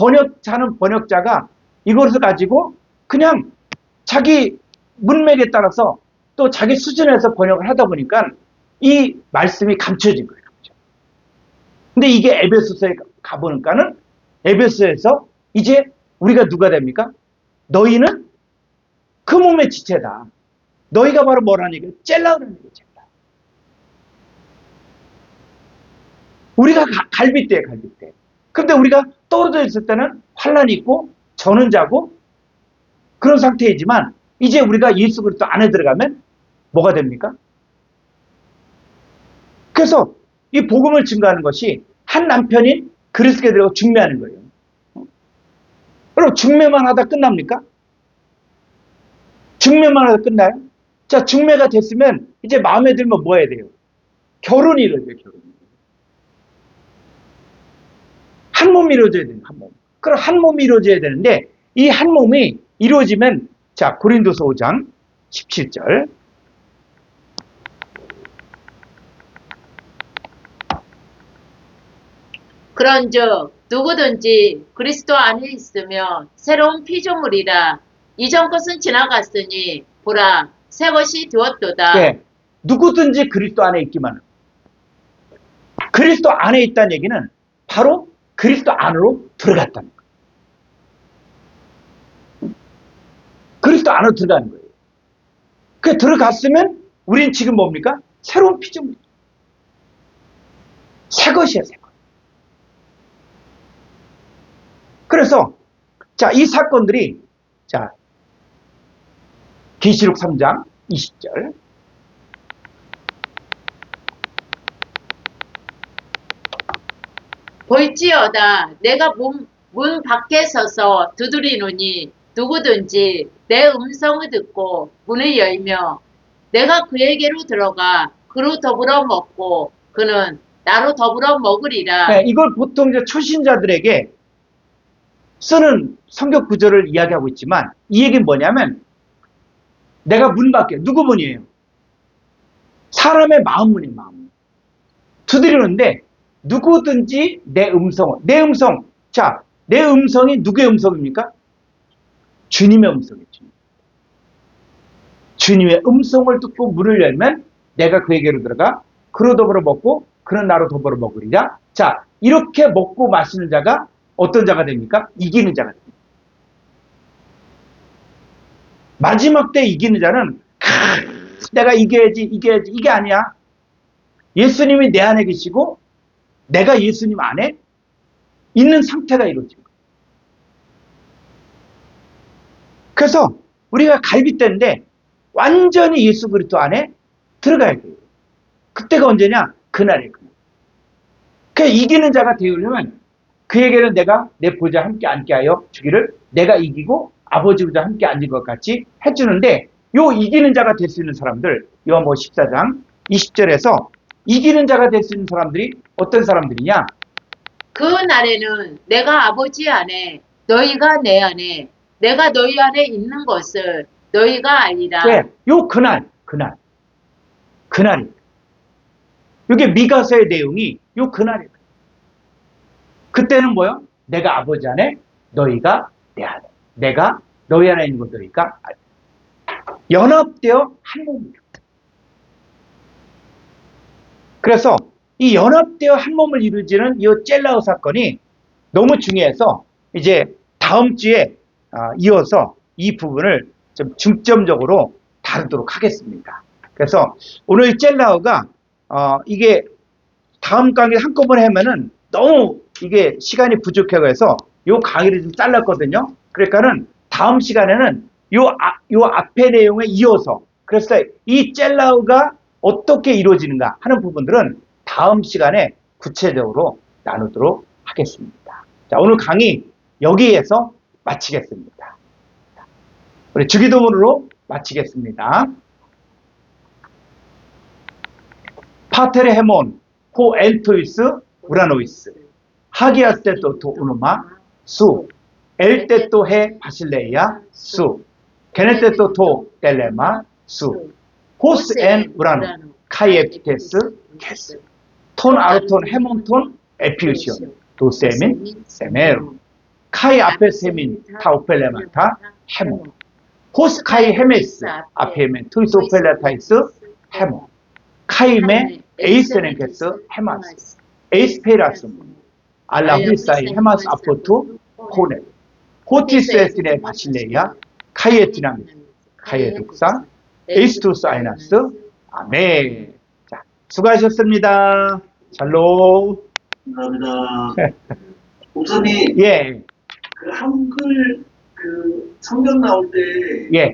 번역자가 이것을 가지고 그냥 자기 문맥에 따라서 또 자기 수준에서 번역을 하다 보니까 이 말씀이 감춰진 거예요. 근데 이게 에베소서에 가보니까는 에베소에서 이제 우리가 누가 됩니까? 너희는 그 몸의 지체다. 너희가 바로 뭐라는 얘기예요? 젤라라는 얘기죠. 우리가 갈빗대예요, 갈빗대. 근데 우리가 떨어져 있을 때는 환란이 있고 저는 자고 그런 상태이지만 이제 우리가 예수 그리스도 안에 들어가면 뭐가 됩니까? 그래서 이 복음을 증거하는 것이 한 남편인 그리스도께 들어가 중매하는 거예요. 그럼 중매만 하다 끝납니까? 중매만 하다 끝나요? 자, 중매가 됐으면 이제 마음에 들면 뭐 해야 돼요? 결혼이 이루어져요, 결혼이. 한 몸이 이루어져야 돼요, 한 몸. 그럼 한 몸이 이루어져야 되는데 이 한 몸이 이루어지면 자, 고린도서 5장 17절. 그런즉 누구든지 그리스도 안에 있으며 새로운 피조물이라 이전 것은 지나갔으니 보라 새 것이 되었도다. 네, 누구든지 그리스도 안에 있기만 합니다. 그리스도 안에 있다는 얘기는 바로 그리스도 안으로 들어갔다는 거예요. 그리스도 안으로 들어가는 거예요. 그 들어갔으면 우린 지금 뭡니까? 새로운 피조물이죠. 새 것이야, 새 것. 그래서 자, 이 사건들이 자, 계시록 3장 20절. 볼지어다 내가 문 밖에 서서 두드리노니 누구든지 내 음성을 듣고 문을 열며 내가 그에게로 들어가 그로 더불어 먹고 그는 나로 더불어 먹으리라. 네, 이걸 보통 이제 초신자들에게 쓰는 성경 구절을 이야기하고 있지만 이 얘기는 뭐냐면 내가 문 밖에 누구 문이에요? 사람의 마음 문이에요. 마음. 두드리는데 누구든지 내 음성, 자, 내 음성이 누구의 음성입니까? 주님의 음성이죠. 주님의 음성을 듣고 문을 열면 내가 그에게로 들어가 그로 더불어 먹고 그는 나로 더불어 먹으리라. 자, 이렇게 먹고 마시는 자가 어떤 자가 됩니까? 이기는 자가 됩니다. 마지막 때 이기는 자는 내가 이겨야지 이게 아니야. 예수님이 내 안에 계시고 내가 예수님 안에 있는 상태가 이루어진 거예요. 그래서 우리가 갈빗대인데 완전히 예수 그리스도 안에 들어가야 돼요. 그때가 언제냐? 그날이에요. 그 이기는 자가 되려면 그에게는 내가 내 보좌 함께 앉게 하여 주기를 내가 이기고 아버지 보좌 함께 앉은 것 같이 해주는데 요 이기는 자가 될 수 있는 사람들 요한복음 14장 20절에서 이기는 자가 될 수 있는 사람들이 어떤 사람들이냐? 그 날에는 내가 아버지 안에 너희가 내 안에 내가 너희 안에 있는 것을 너희가 알리라. 네, 요 그날이. 이게 미가서의 내용이 요 그날이에요. 그때는 뭐요? 내가 아버지 안에 너희가 내 안에 내가 너희 안에 있는 것 너희가 연합되어 한 몸이에요. 그래서 이 연합되어 한 몸을 이루어지는 이 젤라우 사건이 너무 중요해서 이제 다음 주에 이어서 이 부분을 좀 중점적으로 다루도록 하겠습니다. 그래서 오늘 젤라우가 이게 다음 강의 한꺼번에 하면은 너무 이게 시간이 부족해서 요 강의를 좀 잘랐거든요. 그러니까는 다음 시간에는 요 앞에 내용에 이어서 그래서 이 젤라우가 어떻게 이루어지는가 하는 부분들은 다음 시간에 구체적으로 나누도록 하겠습니다. 자, 오늘 강의 여기에서 마치겠습니다. 우리 주기도문으로 마치겠습니다. 파테르 헤몬 호 엔토이스 우라노이스 하기아스테토 토 우누마 수 엘테토 헤 바실레이아 수 게네테토 토 텔레마 수 호스 엔 우라노 카이에피테스 게스 톤 아르톤 헤몬톤 에피우시온, 도세민, 세메로. 카이 앞에 세민, 타오펠레마타, 헤모. 호스카이 헤메스, 앞에면 투이소펠레타이스, 헤모. 카이메 에이스네케스, 헤마스. 에이스페라스무. 알라휘사이 헤마스 아포투, 코네. 호티스에스네 바실레이아, 카이에티나미, 카이에독사, 에이스투스 아이나스, 아멘. 자, 수고하셨습니다. 샬롬. 감사합니다. 목사님, 예, 그 한글 그 성경 나올 때 예.